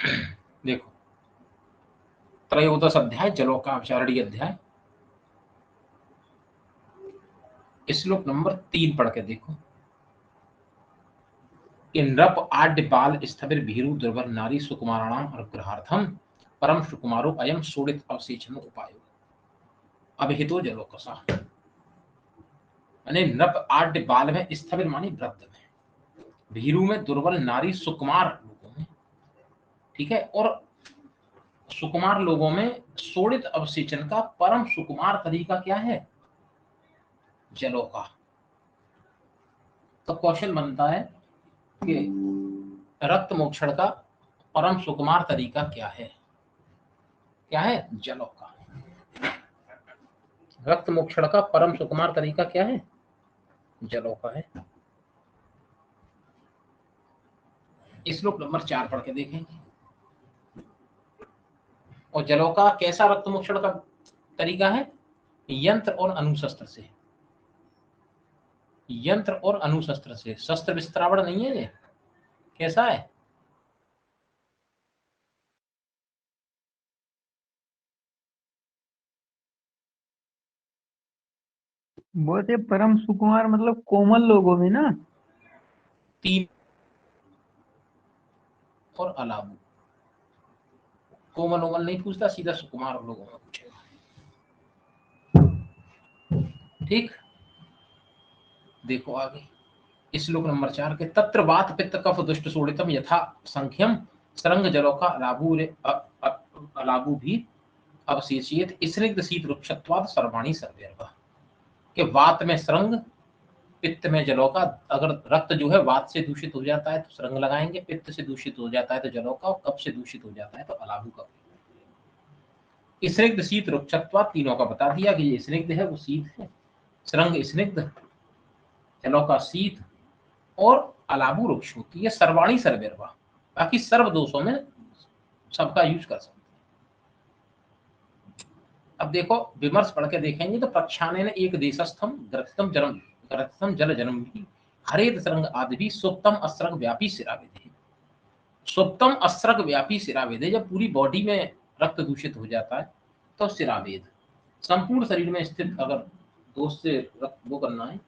देखो त्रयोदश अध्याय जलोकाचारणी अध्याय, श्लोक नंबर 3 पढ़ के देखो। नृप आड्य बाल स्थविर भीरु दुर्बल नारी सुकुमाराणाम अनुग्रहार्थम परम सुकुमारो अयम सोडित अवसेचन उपायो अभिहितो जलोकसा। माने नृप आड्य बाल में, स्थविर मानी वृद्ध में, भीरु में, दुर्बल नारी सुकुमार लोगों में, ठीक है, और सुकुमार लोगों में सोडित अवसेचन का परम सुकुमार तरीका क्या है? जलों का। तो क्वेश्चन बनता है कि रक्त मोक्षण का परम सुकुमार तरीका क्या है? क्या है? जलों का। रक्त मोक्षण का परम सुकुमार तरीका क्या है? जलों का है। श्लोक नंबर 4 पढ़ के देखेंगे। और जलों का कैसा रक्त मोक्षण का तरीका है? यंत्र और अनुशस्त्र से। यंत्र और अनुशस्त्र से, शस्त्र विस्त्रावण नहीं है ये। कैसा है? वो थे परम सुकुमार, मतलब कोमल लोगों में ना। 3 और अलाबू। कोमल ओमल नहीं पूछता, सीधा सुकुमार लोगों में पूछेगा। ठीक, देखो आगे श्लोक नंबर 4 के तत्र वात पित्त कफ दुष्ट शोणितम यथा संख्यम सरंग जलों का अलाबू भी अवशेषित स्निग्ध शीत वृक्षत्वाद सर्वाणी सर्वैर्वा। कि वात में सरंग, पित्त में जलों का। अगर रक्त जो है वात से दूषित हो जाता है तो सरंग लगाएंगे, पित्त से दूषित हो जाता है तो जलों का, और कफ से दूषित हो जाता है तो अलाबू का। स्निग्ध शीत वृक्षत्वाद तीनों का बता दिया कि ये स्निग्ध है, वो शीत है। सरंग स्निग्ध, जलों का शीत, और अलाबू वृक्ष होती है। सर्वाणी सर्वैर्वा, बाकी सर्व दोषों में सबका यूज कर सकते हैं। अब देखो विमर्श पढ़ के देखेंगे तो प्रक्षालन एक देशस्थम ग्रथितम जल जन्म भी हरेत सरंग आदि भी सुप्तम अस्रग व्यापी सिरावेदे। सुप्तम अस्रग व्यापी सिरावेदे, जब पूरी बॉडी में रक्त दूषित हो जाता है तो सिरावेद, संपूर्ण शरीर में स्थित अगर दोष से रक्त वो करना है,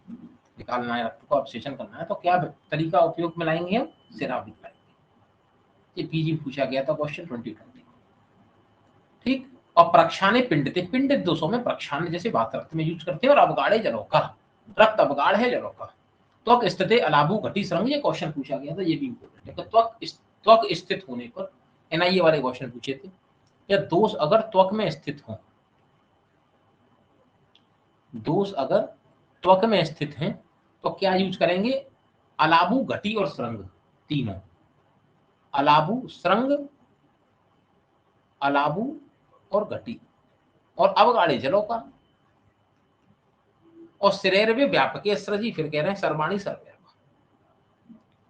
निकालना है, रक्त को अवशेषण करना है, तो क्या तरीका उपयोग में लाएंगे हम? सिरावेद लाएंगे। ये पीजी पूछा गया था क्वेश्चन 2020। ठीक, और प्रक्षाने पिंडित, पिंडित दोषों में प्रक्षाने जैसे बात रक्त में यूज करते हैं। और अवगाड़े जलों का, रक्त अवगाड़ है जलों का। त्वक स्थिति अलाबू घटी सरंग, ये क्वेश्चन पूछा गया था, ये भी इंपॉर्टेंट है। तो त्वक स्थित होने पर, एनआईए वाले क्वेश्चन पूछे थे, या दोष अगर त्वक में स्थित हो, दोष अगर त्वक में स्थित हैं तो क्या यूज करेंगे? अलाबू, घटी और सरंग तीनों। अलाबू, सरंग, अलाबू और घटी, और अवगाड़े जलों का, और शरीर में व्यापक सृजी, फिर कह रहे हैं सर्वाणी सर्वैर्वा।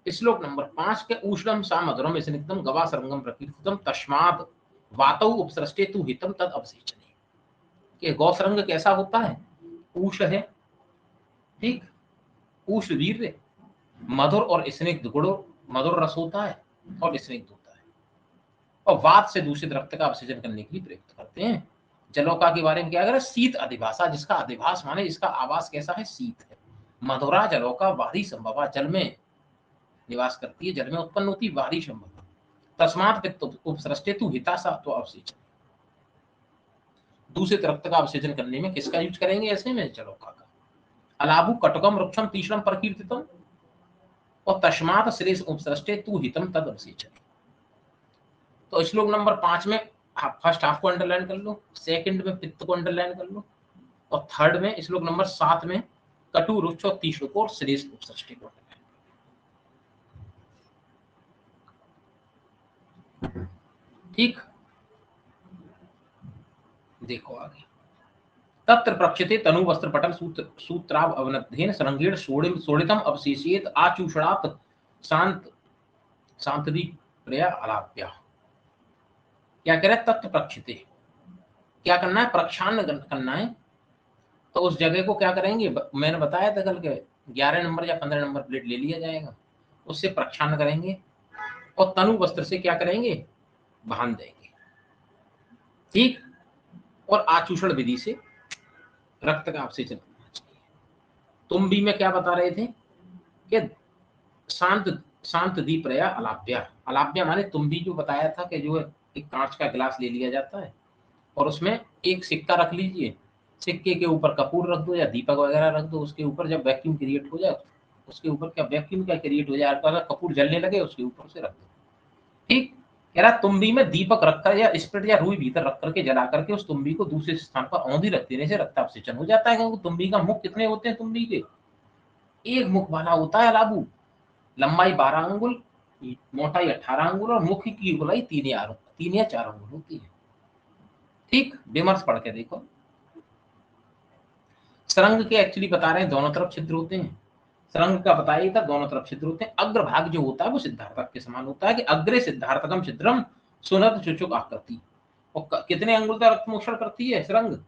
श्लोक नंबर 5 के ऊष्णम सा मधुरम स्निग्धम गवा सरंगम प्रकीर्तितम तस्मात् वातौ उपसृष्टे तु हितम तद अवसेचने। कि गौसरंग कैसा होता है? ऊष है, ठीक, ऊष वीर्य, मधुर और स्निग्ध, गुड़ मधुर रस होता है और स्निग्ध होता है, और वात से दूषित रक्त का अवशेषण करने के लिए प्रयुक्त करते हैं। जलोका के बारे में क्या करें? शीत अधिभाषा, जिसका अधिभास माने जिसका आवास कैसा है? शीत है। मधुरा जलोका बाहरी संभवा, जल में निवास करती है, जल में उत्पन्न होती बाहरी संभव। तस्मात् पित्त उपसृष्टे तु हितासा तो अवशेषण, दूषित रक्त का अवशेषण करने में किसका यूज करेंगे? ऐसे में जलोका का। अलाबु कटकम वृक्षम तीक्ष्णम प्रकीर्तितम, और तस्मात् श्रेष्ठ उपसृष्टे तु हितम तद अवशेषण। तो श्लोक नंबर 5 में फर्स्ट हाफ को अंडरलाइन कर लो, सेकंड में पित्त को अंडरलाइन कर लो, और थर्ड में श्लोक नंबर 7 में कटु रुक्ष और तीक्ष्ण को और श्रेष्ठ उपसृष्टि को। ठीक, देखो आगे। तत्र प्रक्षिते तनु वस्त्र पटल सूत्राव अवनद्धेन सरंगेण सोडितम अवशेषेत आचूषणात् शांत शांतदी प्रया अलाप्या। क्या कह रहा है? तत्र प्रक्षिते, क्या करना है? प्रक्षालन करना है। तो उस जगह को क्या करेंगे? मैंने बताया था कल के 11 नंबर या 15 नंबर प्लेट ले लिया जाएगा, उससे प्रक्षालन करेंगे। और तनु वस्त्र से क्या करेंगे? बांध देंगे, ठीक। और आचूषण विधि से रक्त का अपसेचन करना चाहिए। तुम भी में क्या बता रहे थे कि शांत शांत दीप रया अलाप्या, अलाप्या माने तुम भी जो बताया था कि जो एक कांच का गिलास ले लिया जाता है और उसमें एक सिक्का रख लीजिए, सिक्के के ऊपर कपूर रख दो या दीपक वगैरह रख दो, उसके ऊपर जब वैक्यूम क्रिएट हो जाए, उसके ऊपर क्या वैक्यूम क्या क्रिएट हो जाए, अगर कपूर जलने लगे उसके ऊपर से रख दो, ठीक। कह रहा तुम्बी में दीपक रखकर या स्प्रिट या रुई भीतर रख करके जला करके उस तुम्बी को दूसरे स्थान पर औंधी रख देने से रक्ताभिषेचन हो जाता है। क्योंकि तुम्बी का मुख कितने होते हैं, तुम्बी के एक मुख वाला होता है अलाबू, लंबाई 12 अंगुल, मोटाई 18 अंगुल और मुख की गोलाई 3 या 4 अंगुल होती है, ठीक। विमर्श पढ़ के देखो। सरंग के एक्चुअली बता रहे हैं दोनों तरफ छिद्र होते हैं, सरंग का बताया था दोनों तरफ छिद्र होते हैं। अग्रभाग जो होता है वो सिद्धार्थक के समान होता है कि अग्रे सिद्धार्थकम छिद्रम सुनत चुचुक आकृति। और कितने अंगुल तक रक्त मोक्षण करती है सरंग,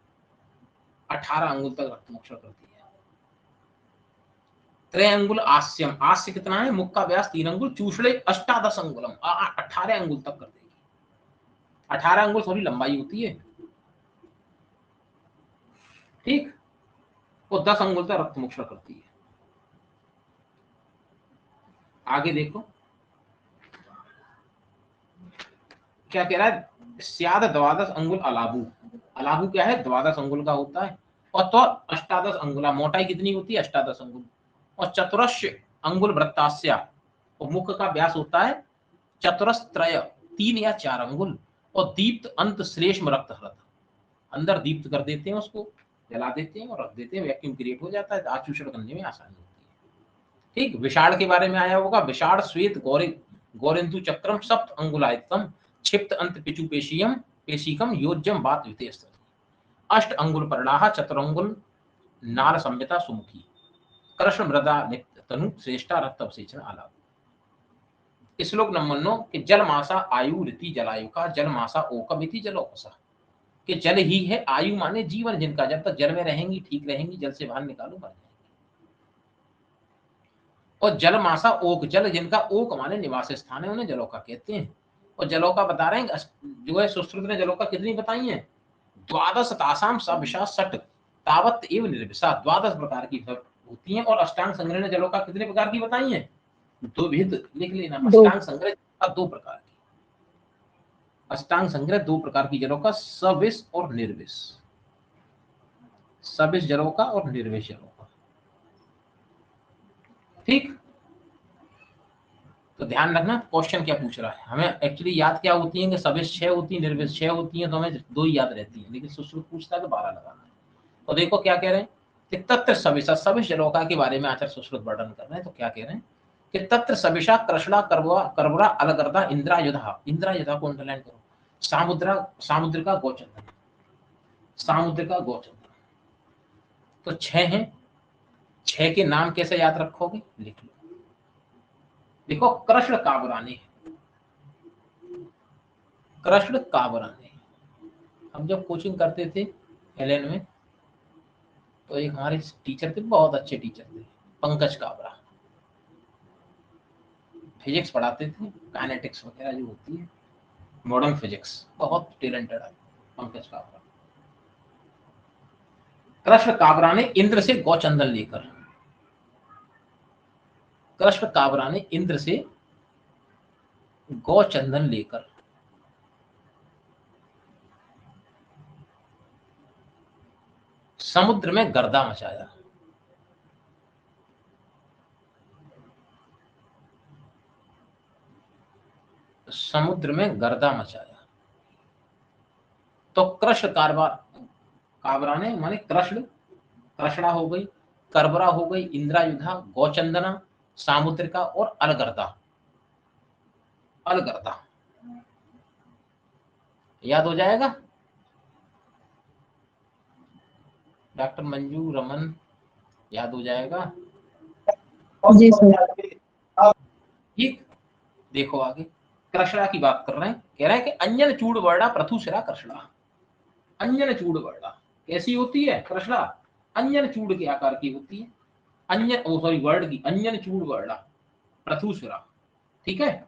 18 अंगुल तक रक्त मोक्षण करती है। त्रय अंगुल आस्यम, आस्य कितना है, मुख का व्यास 3 अंगुल, चूषड़े 18 अंगुलम, 18 अंगुल तक कर देगी। 18 अंगुल थोड़ी लंबाई होती है, ठीक। वो 10 अंगुल तक रक्त मोक्षण करती है। आगे देखो क्या कह रहा है, स्याद 12 अंगुल अलाबू, अलाबू क्या है 12 अंगुल का होता है। और तो 18 अंगुला, मोटाई कितनी होती है 18 अंगुल। और चतुरस्य अंगुल वृत्तास्या, और मुख का व्यास होता है चतुरस्त्रय 3 या 4 अंगुल। और दीप्त अंत श्लेष्म रक्त हृत, अंदर दीप्त कर देते हैं, उसको जला देते हैं और रख देते हैं, वैक्यूम क्रिएट हो जाता है, आचूषण करने में आसानी होती है, ठीक। विषाण के बारे में आया होगा, विषाण श्वेत गौरेन्दु चक्रम सप्त अंगुलायतम क्षिप्त अंत पिचु पेशीयम पेशीकम योज्यम बात वितेस्त, अष्ट अंगुल परणाह चतुरंगुल नाल संहिता सुमुखी, कृष्ण मृदा तनु श्रेष्ठा रक्त अवसेचन आलाप। श्लोक नंबर 9 कि जल मासा आयु रीति जलायु का, जल मासा ओकम इति जलोपसा, कि जल ही है आयु माने जीवन जिनका, जब तक जल में रहेंगी ठीक रहेंगी, जल से बाहर निकालो मर जाएंगी। और जल मासा ओक, जल जिनका, ओक माने निवास स्थान है, उन्हें जलोका कहते हैं। और जलोका बता रहे हैं जो है सुश्रुत ने जलोका कितनी बताई है, 12 तासाम सविशा सट तावत एव निर्विशा, 12 प्रकार की होती हैं। और अष्टांग संग्रह ने जलोका कितने प्रकार की बताई है, दो भेद लिख लेना, अष्टांग संग्रह 2 प्रकार की, अष्टांग संग्रह 2 प्रकार की जलोका, सविष और निर्विष, सविष जलोका और निर्विष जलोका, ठीक। तो ध्यान रखना क्वेश्चन क्या पूछ रहा है, हमें एक्चुअली याद क्या होती है कि सविष 6 होती है, निर्विष 6 होती है, तो हमें 2 ही याद रहती है, लेकिन सुश्रुत पूछता है तो 12 लगाना है। तो देखो क्या कह रहे हैं कि तत्र सविशा, सविष जलोका के बारे में आचार्य सुश्रुत वर्णन कर रहे हैं। तो क्या कह रहे हैं कि तत्र सविशा कृष्णा करबरा अलगर्दा इंद्रायुधा, इंद्रायुधा को अंडरलाइन करो, सामुद्र का गोचंदन, सामुद्र का गोचंदन। तो 6 हैं, 6 के नाम कैसे याद रखोगे, लिख लो। देखो कृष्ण काबराने, कृष्ण काबराने, हम जब कोचिंग करते थे एलएन में, तो एक हमारे टीचर थे, बहुत अच्छे टीचर थे, पंकज काबरा, फिजिक्स पढ़ाते थे, काइनेटिक्स वगैरह जो होती है, मॉडर्न फिजिक्स, बहुत टैलेंटेड है पंकज काबरा। कृष्ण काबरा ने इंद्र से गौचंदन लेकर, कृष्ण काबरा ने इंद्र से गौचंदन लेकर समुद्र में गर्दा मचाया, समुद्र में गर्दा मचाया। तो कृष्ण काबरा ने माने कृष्ण, कृष्णा हो गई, करबरा हो गई, इंद्रायुधा, गौचंदना, सामुद्रिका और अलगर्दा, अलगर्दा याद हो जाएगा। डॉक्टर मंजू रमन याद हो जाएगा जी सर। ठीक। देखो आगे कृष्णा की बात कर रहे हैं, कह रहे हैं कि अंजन चूड़ वर्णा प्रथुशिरा कृष्णा, अंजन चूड़ वर्णा कैसी होती है कृष्णा, अंजन चूड़ के आकार की होती है, अंजन ओ सॉरी वर्ड की, अंजन चूड़ वर्णा प्रथुशिरा, ठीक है।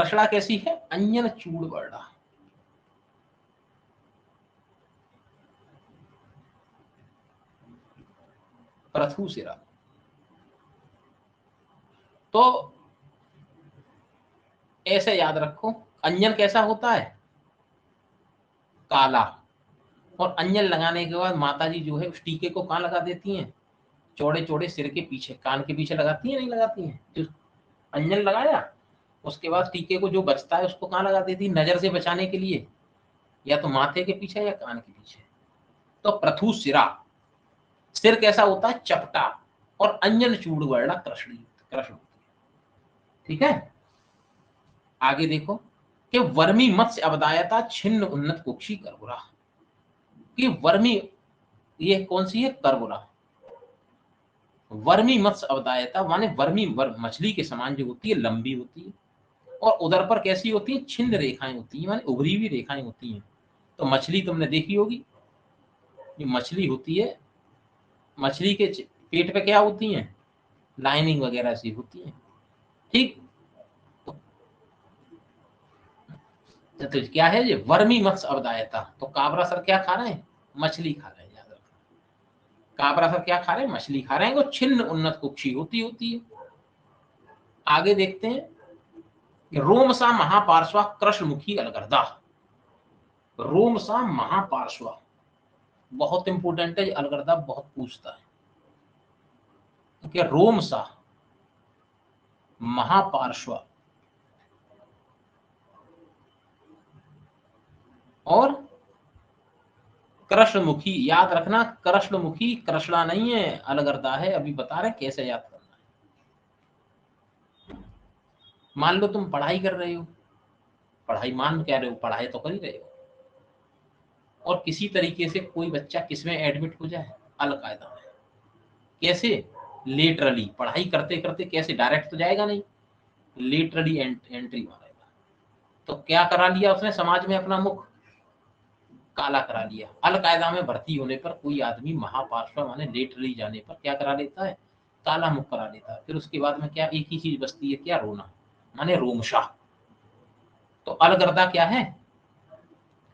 कृष्णा कैसी है? अंजन चूड़ वर्णा। प्रथुशिरा। तो ऐसे याद रखो, अंजन कैसा होता है? काला। और अंजन लगाने के बाद माता जी जो है उस टीके को कहाँ लगा देती हैं? चौड़े चौड़े सिर के पीछे, कान के पीछे लगाती हैं, नहीं लगाती हैं? जो अंजन लगाया उसके बाद टीके को जो बचता है उसको कहाँ लगा देती है? नजर से बचाने के लिए, या तो माथे के पीछे या कान के पीछे। तो प्रथु सिरा, सिर कैसा होता है? चपटा। और अंजन चूड़ वर्णा कृष्ण कृष्ण। ठीक है, आगे देखो कि वर्मी मत्स्य अवदायता छिन्न उन्नत कुक्षी करबुरा। कि वर्मी, ये कौन सी है? करबुरा। वर्मी मत्स्य अवदायता माने वर्मी मछली के समान जो होती है, लंबी होती है, और उधर पर कैसी होती है? छिन्न रेखाएं होती है, माने उभरी हुई रेखाएं होती हैं। तो मछली तुमने देखी होगी, ये मछली होती है, मछली के पेट पे क्या होती हैं? लाइनिंग वगैरह सी होती है। ठीक, तो क्या है ये? वर्मी मत्स्य अवदायता। तो काबरा सर क्या खा रहे हैं? मछली खा रहे हैं, याद रखना। काबरा सर क्या खा रहे हैं? मछली खा रहे हैं। वो छिन्न उन्नत कुक्षी होती है। आगे देखते हैं कि रोमसा महापार्श्वा कृष्णमुखी अलगर्दा। रोमसा महापार्श्वा बहुत इंपोर्टेंट है, अलगर्दा बहुत पूछता है कि रोमसा महापार्श्वा और कृष्णमुखी। याद रखना, कृष्णमुखी कृष्णा नहीं है, अलगर्दा है। अभी बता रहे कैसे याद करना है। मान लो तुम पढ़ाई कर रहे हो, पढ़ाई मान कह रहे हो, पढ़ाई तो कर ही रहे हो, और किसी तरीके से कोई बच्चा किसमें एडमिट हो जाए? अलकायदा में। कैसे? लेटरली। पढ़ाई करते करते कैसे? डायरेक्ट तो जाएगा नहीं, लेटरली एंट्री मारेगा। तो क्या करा लिया उसने? समाज में अपना मुख काला करा लिया। अलकायदा में भर्ती होने पर कोई आदमी महापार्श्व माने लेटरली जाने पर क्या करा लेता है? काला मुख करा लेता है। फिर उसके बाद में क्या एक ही चीज बचती है? क्या? रोना, माने रोमशा। तो अलगर्दा क्या है?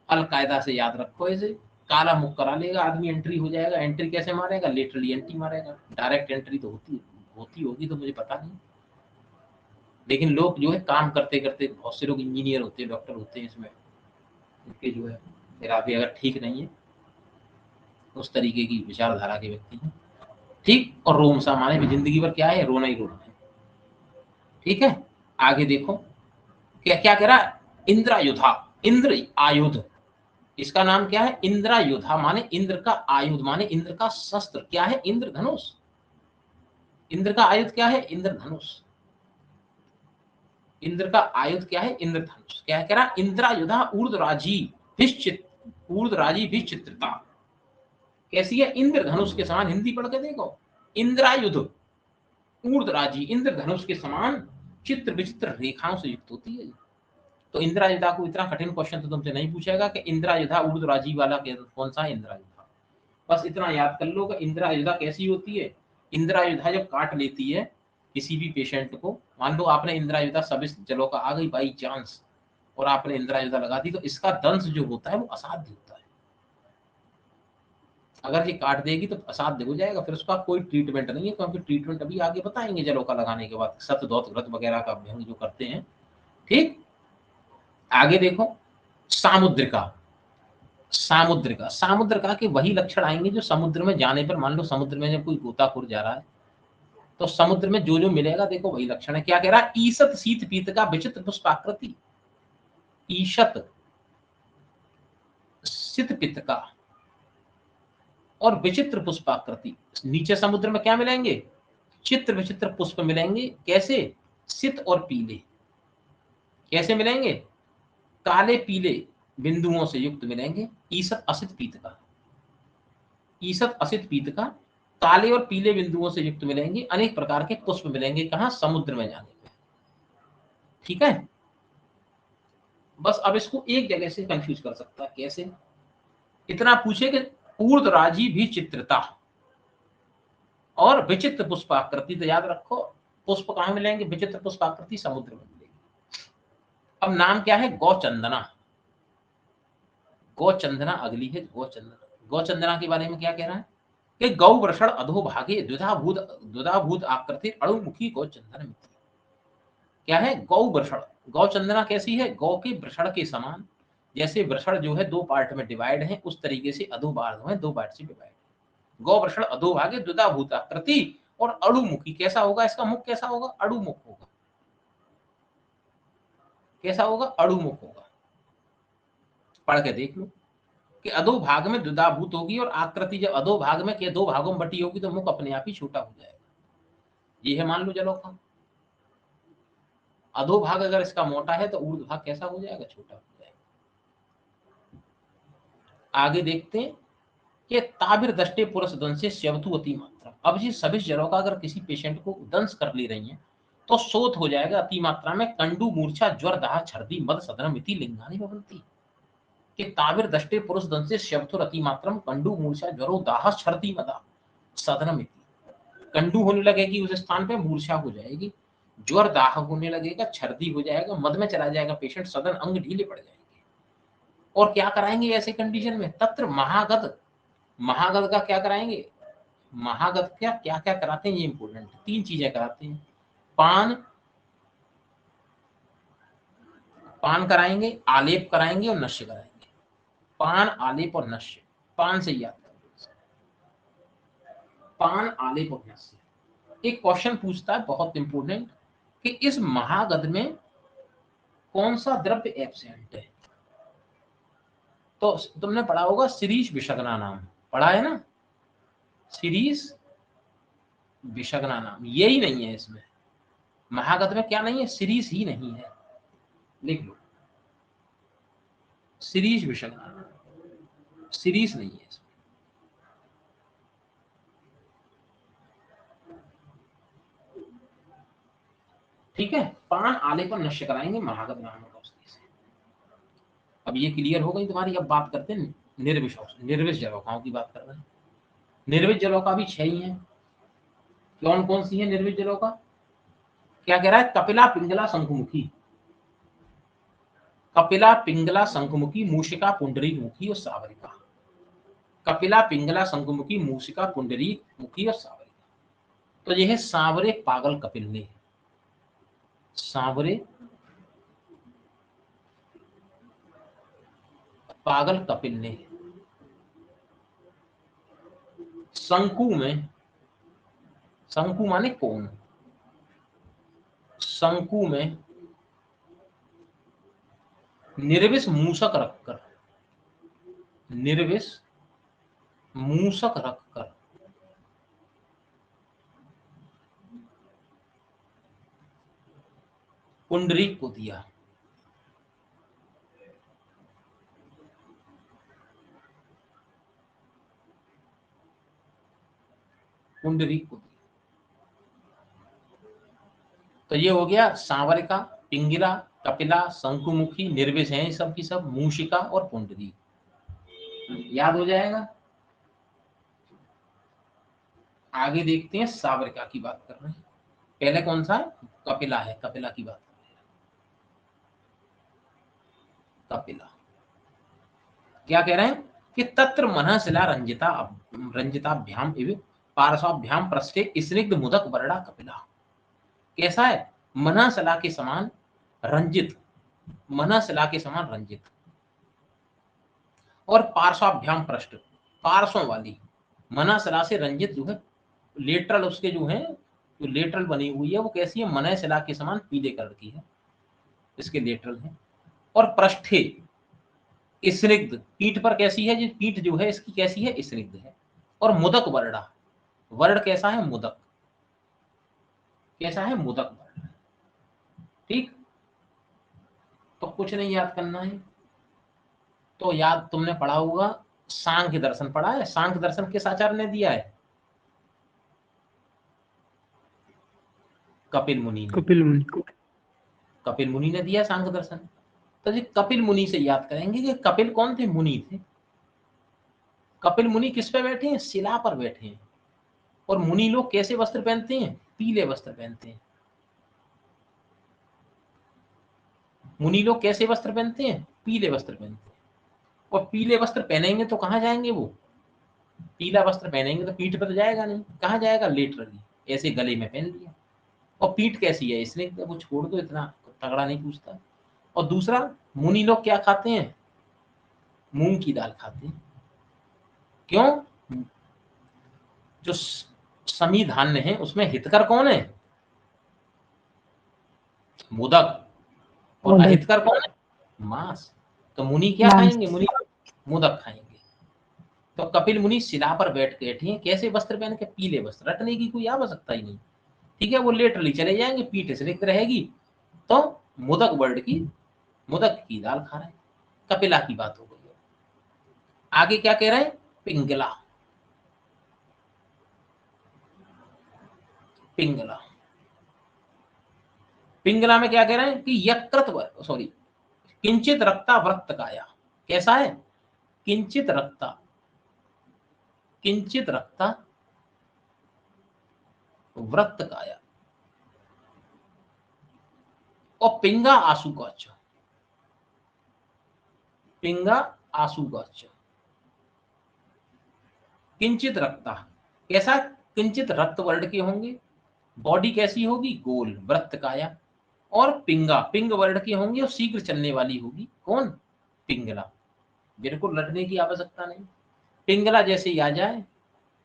अलकायदा से याद रखो इसे। काला मुख करा लेगा आदमी, एंट्री हो जाएगा। एंट्री कैसे मारेगा? लेटरली एंट्री मारेगा। डायरेक्ट एंट्री तो होती होगी तो मुझे पता नहीं, लेकिन लोग जो है काम करते करते, बहुत से लोग इंजीनियर होते हैं, डॉक्टर होते हैं, इसमें उनके जो है मेरा भी अगर ठीक नहीं है, उस तरीके की विचारधारा के व्यक्ति हैं। ठीक, और रोमसा माने भी जिंदगी भर क्या है? रोना ही रोना है। ठीक है, आगे देखो क्या क्या कह रहा है? इंद्रायुधा, इंद्र आयुध। इसका नाम क्या है? इंद्रायुधा माने इंद्र का आयुध, माने इंद्र का शस्त्र। क्या है? इंद्रधनुष। इंद्र का आयुध क्या है? इंद्रधनुष। इंद्र का आयुध क्या है? इंद्रधनुष। क्या कह रहा? इंद्रायुधा ऊर्ध्वराजी ऊर्ध्वराजी भी चित्रता। कैसी है? इंद्रधनुष के समान। हिंदी पढ़ के देखो, इंद्रायुध ऊर्ध्वराजी, इंद्रधनुष के समान चित्र विचित्र रेखाओं से युक्त होती है। तो इंद्रायुधा को इतना कठिन क्वेश्चन तो तुमसे नहीं पूछेगा कि इंद्रायुधा ऊर्ध्वराजी वाला कौन सा है इंद्रायुधा। बस इतना याद कर लो कि इंद्रायुधा कैसी होती है। इंद्रायुधा जब काट लेती है किसी भी पेशेंट को, मान लो आपने इंद्रायुधा सबिस जलो का आ गई बाई चांस, और आपने इंद्रायुधा लगा दी, तो इसका दंश जो होता है वो असाध्य होता है। अगर ये काट देगी तो असाध्य हो जाएगा, फिर उसका कोई ट्रीटमेंट नहीं है, क्योंकि ट्रीटमेंट अभी आगे बताएंगे जलोका लगाने के बाद, सतदौत व्रत वगैरह का अभ्यंग जो करते हैं। ठीक, आगे देखो सामुद्रिका। सामुद्रिका, सामुद्रिका के वही लक्षण आएंगे जो समुद्र में जाने पर, मान लो समुद्र में जब कोई गोताखोर जा रहा है तो समुद्र में जो जो मिलेगा देखो वही लक्षण है। क्या कह रहा है? ईशत शीत पीत का विचित्र पुष्पाकृति। ईशत शीत पित्त का और विचित्र पुष्पाकृति। नीचे समुद्र में क्या मिलेंगे? चित्र विचित्र पुष्प मिलेंगे। कैसे? सित और पीले। कैसे मिलेंगे? काले पीले बिंदुओं से युक्त मिलेंगे। ईसत असित पीत का, ईसत असित पीत का काले और पीले बिंदुओं से युक्त मिलेंगे। अनेक प्रकार के पुष्प मिलेंगे। कहां? समुद्र में जाने में। ठीक है, बस अब इसको एक जगह से कंफ्यूज कर सकता है। कैसे? इतना पूछे कि ऊर्ध्वराजी भी चित्रता और विचित्र पुष्पाकृति। तो याद रखो पुष्प कहां मिलेंगे? विचित्र पुष्पाकृति समुद्र में मिलेगी। अब नाम क्या है? गौचंदना। गौचंदना अगली है गौचंदना। गौचंदना के बारे में क्या कह रहा है कि गौ वृषण अधोभागे द्विधाभूत आकृति अणुमुखी गौचंदन मित्र। क्या है? गौ वृषण। गौचंदना कैसी है? गौ के वृषण के समान। जैसे वृषण जो है दो पार्ट में डिवाइड है, उस तरीके से अधोभाग में दो पार्ट से डिवाइड है। गौ वृषण अधोभागे द्विधाभूत आकृति और अणुमुखी। कैसा होगा इसका मुख? कैसा होगा? अणुमुख होगा। कैसा होगा? अणुमुख होगा। पढ़ के देख लो कि अधोभाग में द्विधाभूत होगी और आकृति जब अधोभाग में के दो भागों में बटी होगी तो मुख अपने आप ही छोटा हो जाएगा। ये है मान लो जलोका। अधोभाग अगर इसका मोटा है तो ऊर्ध्व भाग कैसा हो जाएगा? छोटा हो जाएगा। आगे देखते हैं कि ताबिर दष्टे पुरुष दंश से स्यवतु अति मात्रा। अब ये सभी जलों का अगर किसी पेशेंट को दंश कर ले रही है तो शोथ हो जाएगा अति मात्रा में। कंडू मूर्छा ज्वर दाह छर्दी मद सदनम इति लिंगानि भवन्ति। कि ताबिर दष्टे पुरुष दंश से स्यवतु अति मात्रम कंडू मूर्छा ज्वरो दाह छर्दी मदा सदनम इति। कंडू होने लगेगी उस स्थान पे, मूर्छा हो जाएगी, ज्वर दाह होने लगेगा, छर्दी हो जाएगा, मद में चला जाएगा पेशेंट, सदन अंग ढीले पड़ जाएंगे। और क्या कराएंगे ऐसे कंडीशन में? तत्र महागत। महागत का क्या कराएंगे? महागत क्या क्या क्या कराते हैं? ये इंपोर्टेंट। तीन चीजें कराते हैं। पान, पान कराएंगे, आलेप कराएंगे और नश्य कराएंगे। पान, आलेप और नश्य। पान से याद करो, पान, आलेप और नश्य। एक क्वेश्चन पूछता है बहुत इंपोर्टेंट कि इस महागद में कौन सा द्रव्य एब्सेंट है? तो तुमने पढ़ा होगा शिरीष विषग्ना नाम, पढ़ा है ना? शिरीष विषग्ना नाम, यही नहीं है इसमें। महागत में क्या नहीं है? शिरीष ही नहीं है। लिख लो, शिरीष विषग्ना, शिरीष नहीं है इसमें। ठीक है, पान, आले पर नश्य कराएंगे महागत नामक औषधि से। अब ये क्लियर हो गई तुम्हारी। अब बात करते हैं निर्विष औषधि, निर्विष जलोकाओं की बात कर रहे हैं। निर्विष जलोका भी 6 ही है। कौन कौन सी है निर्विष जलोका? क्या कह रहा है? कपिला, पिंगला, शंखुमुखी। कपिला, पिंगला, शंखुमुखी, मूषिका, पुंडरी मुखी और सावरिका। कपिला, पिंगला, शंखुमुखी, मूषिका, पुंडरी मुखी और सावरिका। तो यह है सांवरे पागल कपिल ने। सांवरे पागल कपिल ने। शंकु में, शंकु माने कोन, शंकु में निर्विष मूषक रखकर, निर्विष मूषक रखकर पुंडरीक को दिया। पुंडरीक को दिया। तो ये हो गया सांवरिका, पिंगिला, कपिला, शंकुमुखी, निर्विष है सब की सब, मूषिका और पुंडरी। याद हो जाएगा। आगे देखते हैं सावरिका की बात कर रहे हैं। पहले कौन सा है? कपिला है, कपिला की बात कर रहे हैं। कपिला क्या कह रहे हैं कि तत्र मनः शिला रंजिता, रंजिताभ्याम एवं पार्श्वाभ्याम पृष्ठे स्निग्ध मुदक वरड़ा कपिला। कैसा है? मनः शिला के समान रंजित, मनः शिला के समान रंजित, और पार्श्वाभ्याम पृष्ठ, पार्श्वों वाली। मनः शिला से रंजित जो है, लेटरल उसके जो है, जो लेटरल बनी हुई है वो कैसी है? मनः शिला के समान पीले कलर की है, इसके लेटरल है। और पृष्ठे स्निग्ध, पीठ पर कैसी है? जी पीठ जो है इसकी कैसी है? स्निग्ध है। और मुदक वर्णा, वर्ण कैसा है? मुदक। कैसा है? मुदक वर्ण। ठीक, तो कुछ नहीं याद करना है। तो याद तुमने पढ़ा होगा, सांख्य दर्शन पढ़ा है? सांख्य दर्शन किस आचार्य ने दिया है? कपिल मुनि ने। कपिल मुनि। कपिल मुनि ने दिया सांख्य दर्शन। तो जी कपिल मुनि से याद करेंगे कि कपिल कौन थे? मुनि थे। कपिल मुनि किस पे बैठे हैं? शिला पर बैठे हैं। और मुनि लोग कैसे वस्त्र पहनते हैं? पीले वस्त्र पहनते हैं। मुनि लोग कैसे वस्त्र पहनते हैं? पीले वस्त्र पहनते हैं। और पीले वस्त्र पहनेंगे तो कहाँ जाएंगे? वो पीला वस्त्र पहनेंगे तो पीठ पर तो जाएगा नहीं, कहाँ जाएगा? लेटरली ऐसे गले में पहन लिया। और पीठ कैसी है इसने, वो छोड़ दो, इतना तगड़ा नहीं पूछता। और दूसरा, मुनि लोग क्या खाते हैं? मूंग की दाल खाते हैं। क्यों? जो समी धान्य है उसमें हितकर कौन है? मोदक। और मोदक। अहितकर कौन है? मांस। तो मुनि क्या मांस। खाएंगे? मुनि मोदक खाएंगे। तो कपिल मुनि शिला पर बैठे हैं, कैसे वस्त्र पहन के? पीले वस्त्र। रटने की कोई आवश्यकता ही नहीं। ठीक है, वो लेटरली चले जाएंगे, पीठ से रिक्त रहेगी। तो मोदक वर्ड की, मोदक की दाल खा रहे हैं। कपिला की बात हो गई। आगे क्या कह रहे हैं? पिंगला। पिंगला, पिंगला में क्या कह रहे हैं कि यकृत, सॉरी, किंचित रक्ता व्रत काया। कैसा है? किंचित रक्ता, किंचित रक्ता व्रत काया। और पिंगा आंसू का अच्छा, पिंगा आंसू का अच्छा। किंचित रक्ता कैसा? किंचित रक्त वर्ड के होंगे। बॉडी कैसी होगी? गोल, व्रत काया। और पिंगा, पिंग वर्ड की होंगी और शीघ्र चलने वाली होगी। कौन? पिंगला। बिल्कुल लड़ने की आवश्यकता नहीं। पिंगला जैसे ही आ जाए,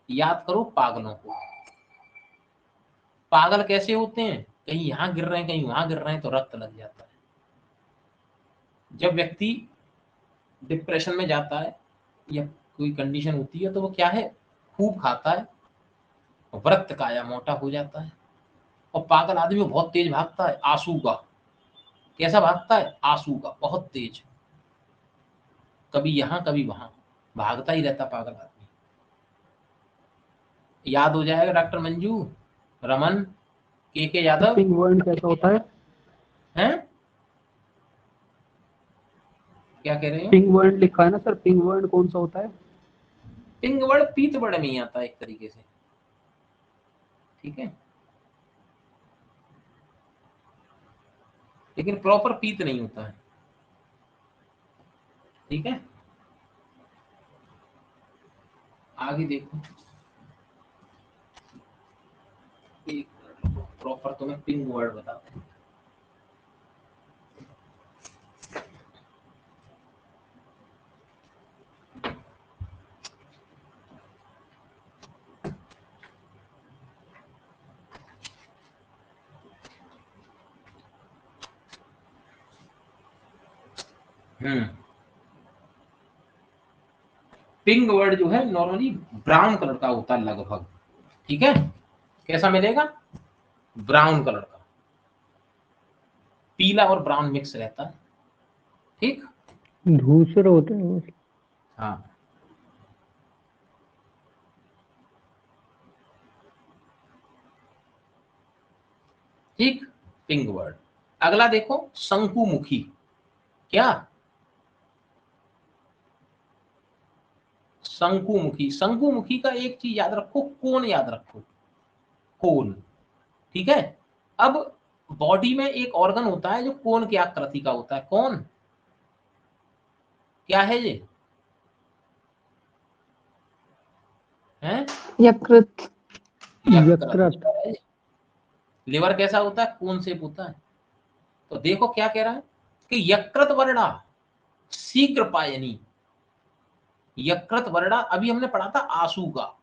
याद करो पागलों को। पागल कैसे होते हैं? कहीं यहां गिर रहे हैं, कहीं वहां गिर रहे हैं, तो रक्त लग जाता है। जब व्यक्ति डिप्रेशन में जाता है या कोई कंडीशन होती है तो वो क्या है? खूब खाता है, व्रत काया, मोटा हो जाता है। और पागल आदमी वो बहुत तेज भागता है, आंसू का। कैसा भागता है? आंसू का, बहुत तेज। कभी यहाँ कभी वहां, भागता ही रहता पागल आदमी। याद हो जाएगा डॉक्टर मंजू, रमन, के यादव। पिंग वर्ड कैसा होता है? हैं? क्या कह रहे हो? पिंग वर्ड लिखा है ना सर, पिंग वर्ड कौन सा होता है? पिंग वर्ड पीत वर्ड में ही आता है एक तरीके से। ठीक है, लेकिन प्रॉपर पीत नहीं होता है। ठीक है, आगे देखो। प्रॉपर तुम्हें पिंग वर्ड बताते हैं। पिंक वर्ड जो है नॉर्मली ब्राउन कलर का होता है लगभग। ठीक है, कैसा मिलेगा? ब्राउन कलर का, पीला और ब्राउन मिक्स रहता है। ठीक, धूसर होते हैं वो। हाँ। ठीक, पिंक वर्ड। अगला देखो, शंकुमुखी। क्या? शंकुमुखी, शंकुमुखी का एक चीज याद रखो, कोन याद रखो, कोन। ठीक है, अब बॉडी में एक ऑर्गन होता है जो कोन की आकृति का होता है। कौन? क्या है ये? हैं? यकृत। यकृत। लिवर कैसा होता है? कोन शेप होता है। तो देखो क्या कह रहा है कि यकृत वर्णा शीघ्र पायनी। यकृत वर्णा, अभी हमने पढ़ा था आंसू का।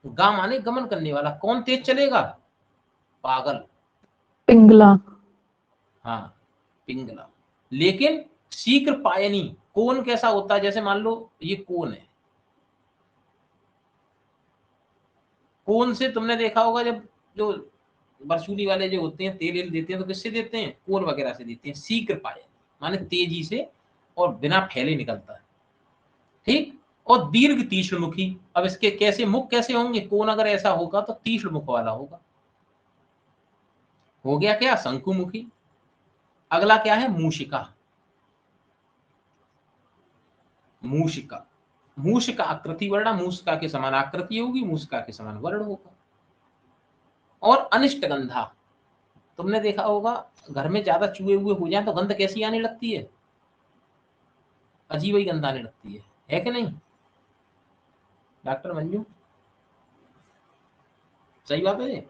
गा माने गमन करने वाला। कौन तेज चलेगा? पागल। पिंगला। हाँ, पिंगला। लेकिन शीघ्र पायनी, कोन कैसा होता है? जैसे मान लो ये कोन है, कोन से तुमने देखा होगा जब जो बरसूली वाले जो होते हैं तेल देते हैं तो किससे देते हैं? कोन वगैरह से देते हैं। शीघ्र पायनी माने तेजी से और बिना फैले निकलता है। ठीक, और दीर्घ तीक्ष्ण मुखी। अब इसके कैसे मुख कैसे होंगे? कोन अगर ऐसा होगा तो तीक्ष्ण मुख वाला होगा। हो गया क्या? शंकुमुखी। अगला क्या है? मूषिका। मूषिका, मूषिका आकृति वर्ण, मूषिका के समान आकृति होगी, मूषिका के समान वर्ण होगा। और अनिष्ट गंधा, तुमने देखा होगा घर में ज्यादा चूहे हुए हो जाए तो गंध कैसी आने लगती है, अजीब ही गंध आने लगती है कि नहीं डॉक्टर मंजू, सही बात है ये?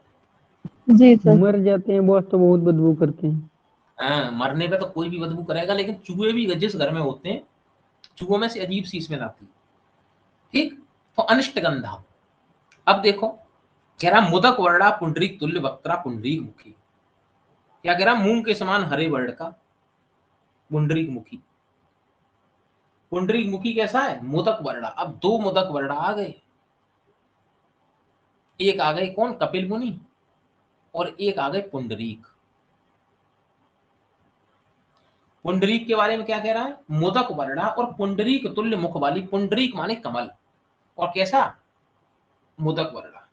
जी सर। मर जाते हैं बॉस तो बहुत बदबू करते हैं। हाँ, मरने पे तो कोई भी बदबू करेगा, लेकिन चूहे भी जिस घर में होते हैं चूहों में से अजीब सी स्मेल आती है। ठीक, तो अनिष्ट गंधा। अब देखो कह रहा मुदक वर्णा पुंडरीक तुल्य वक्त्रा पुंडरीक मुखी, क्या कह रहा मूंग के समान हरे वर्ण का पुंडरीक मुखी। पुंडरीक मुखी कैसा है, मुदक वर्णा। अब दो मुदक वर्णा आ गए, एक आ गए कौन, कपिल मुनि, और एक आ गए पुंडरीक। पुंडरीक के बारे में क्या कह रहा है, मुदक वर्णा और पुंडरीक तुल्य मुख वाली, पुंडरीक माने कमल, और कैसा, मुदक वर्णा।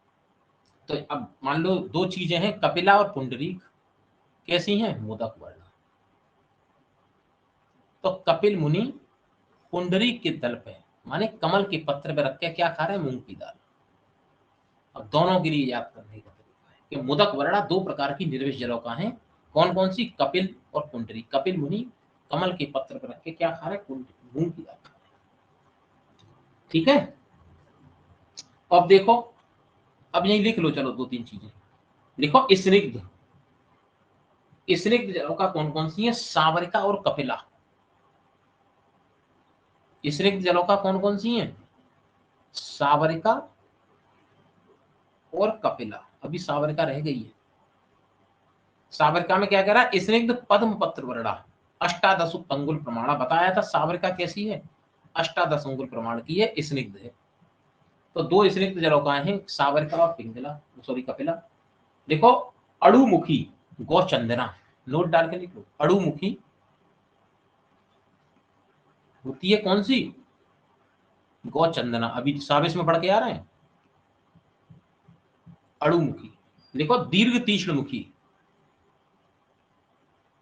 तो अब मान लो दो चीजें हैं, कपिला और पुंडरीक, कैसी हैं, मोदक वर्ण। तो कपिल मुनि पुंडरीक के दल पे माने कमल के पत्र पे रख के क्या खा रहे हैं, मूंग की दाल। अब दोनों के लिए याद करने का तरीका है कि मोदक वर्णा दो प्रकार की निर्विष जलों का है, कौन कौन सी, कपिल और पुंडरीक। कपिल मुनि कमल के पत्र पर रख के क्या खा रहे हैं, मूंग की दाल खा रहे हैं। ठीक है, अब देखो, अब यही लिख लो, चलो दो तीन चीजें लिखो। स्निग्ध, स्निग्ध जलों का कौन कौन सी है, सावरिका और कपिला। स्निग्ध जलों का कौन कौन सी है, सावरिका और कपिला। अभी सावरिका रह गई है। सावरिका में क्या कह रहा है, स्निग्ध पद्म पत्र वर्णा अष्टादश अंगुल प्रमाणा। बताया था सावरिका कैसी है, अष्टादश अंगुल प्रमाण की है, स्निग्ध है। तो दो स्निग्ध जलों का है, सावरिका और पिंगला, सॉरी कपिला। देखो अड़ुमुखी गौचंदना, नोट डाल के लिख लो। अड़ुमुखी होती है कौन सी, गौचंदना। अभी साबिस में पढ़ के आ रहे हैं। अड़ुमुखी देखो, दीर्घ तीक्ष्ण मुखी,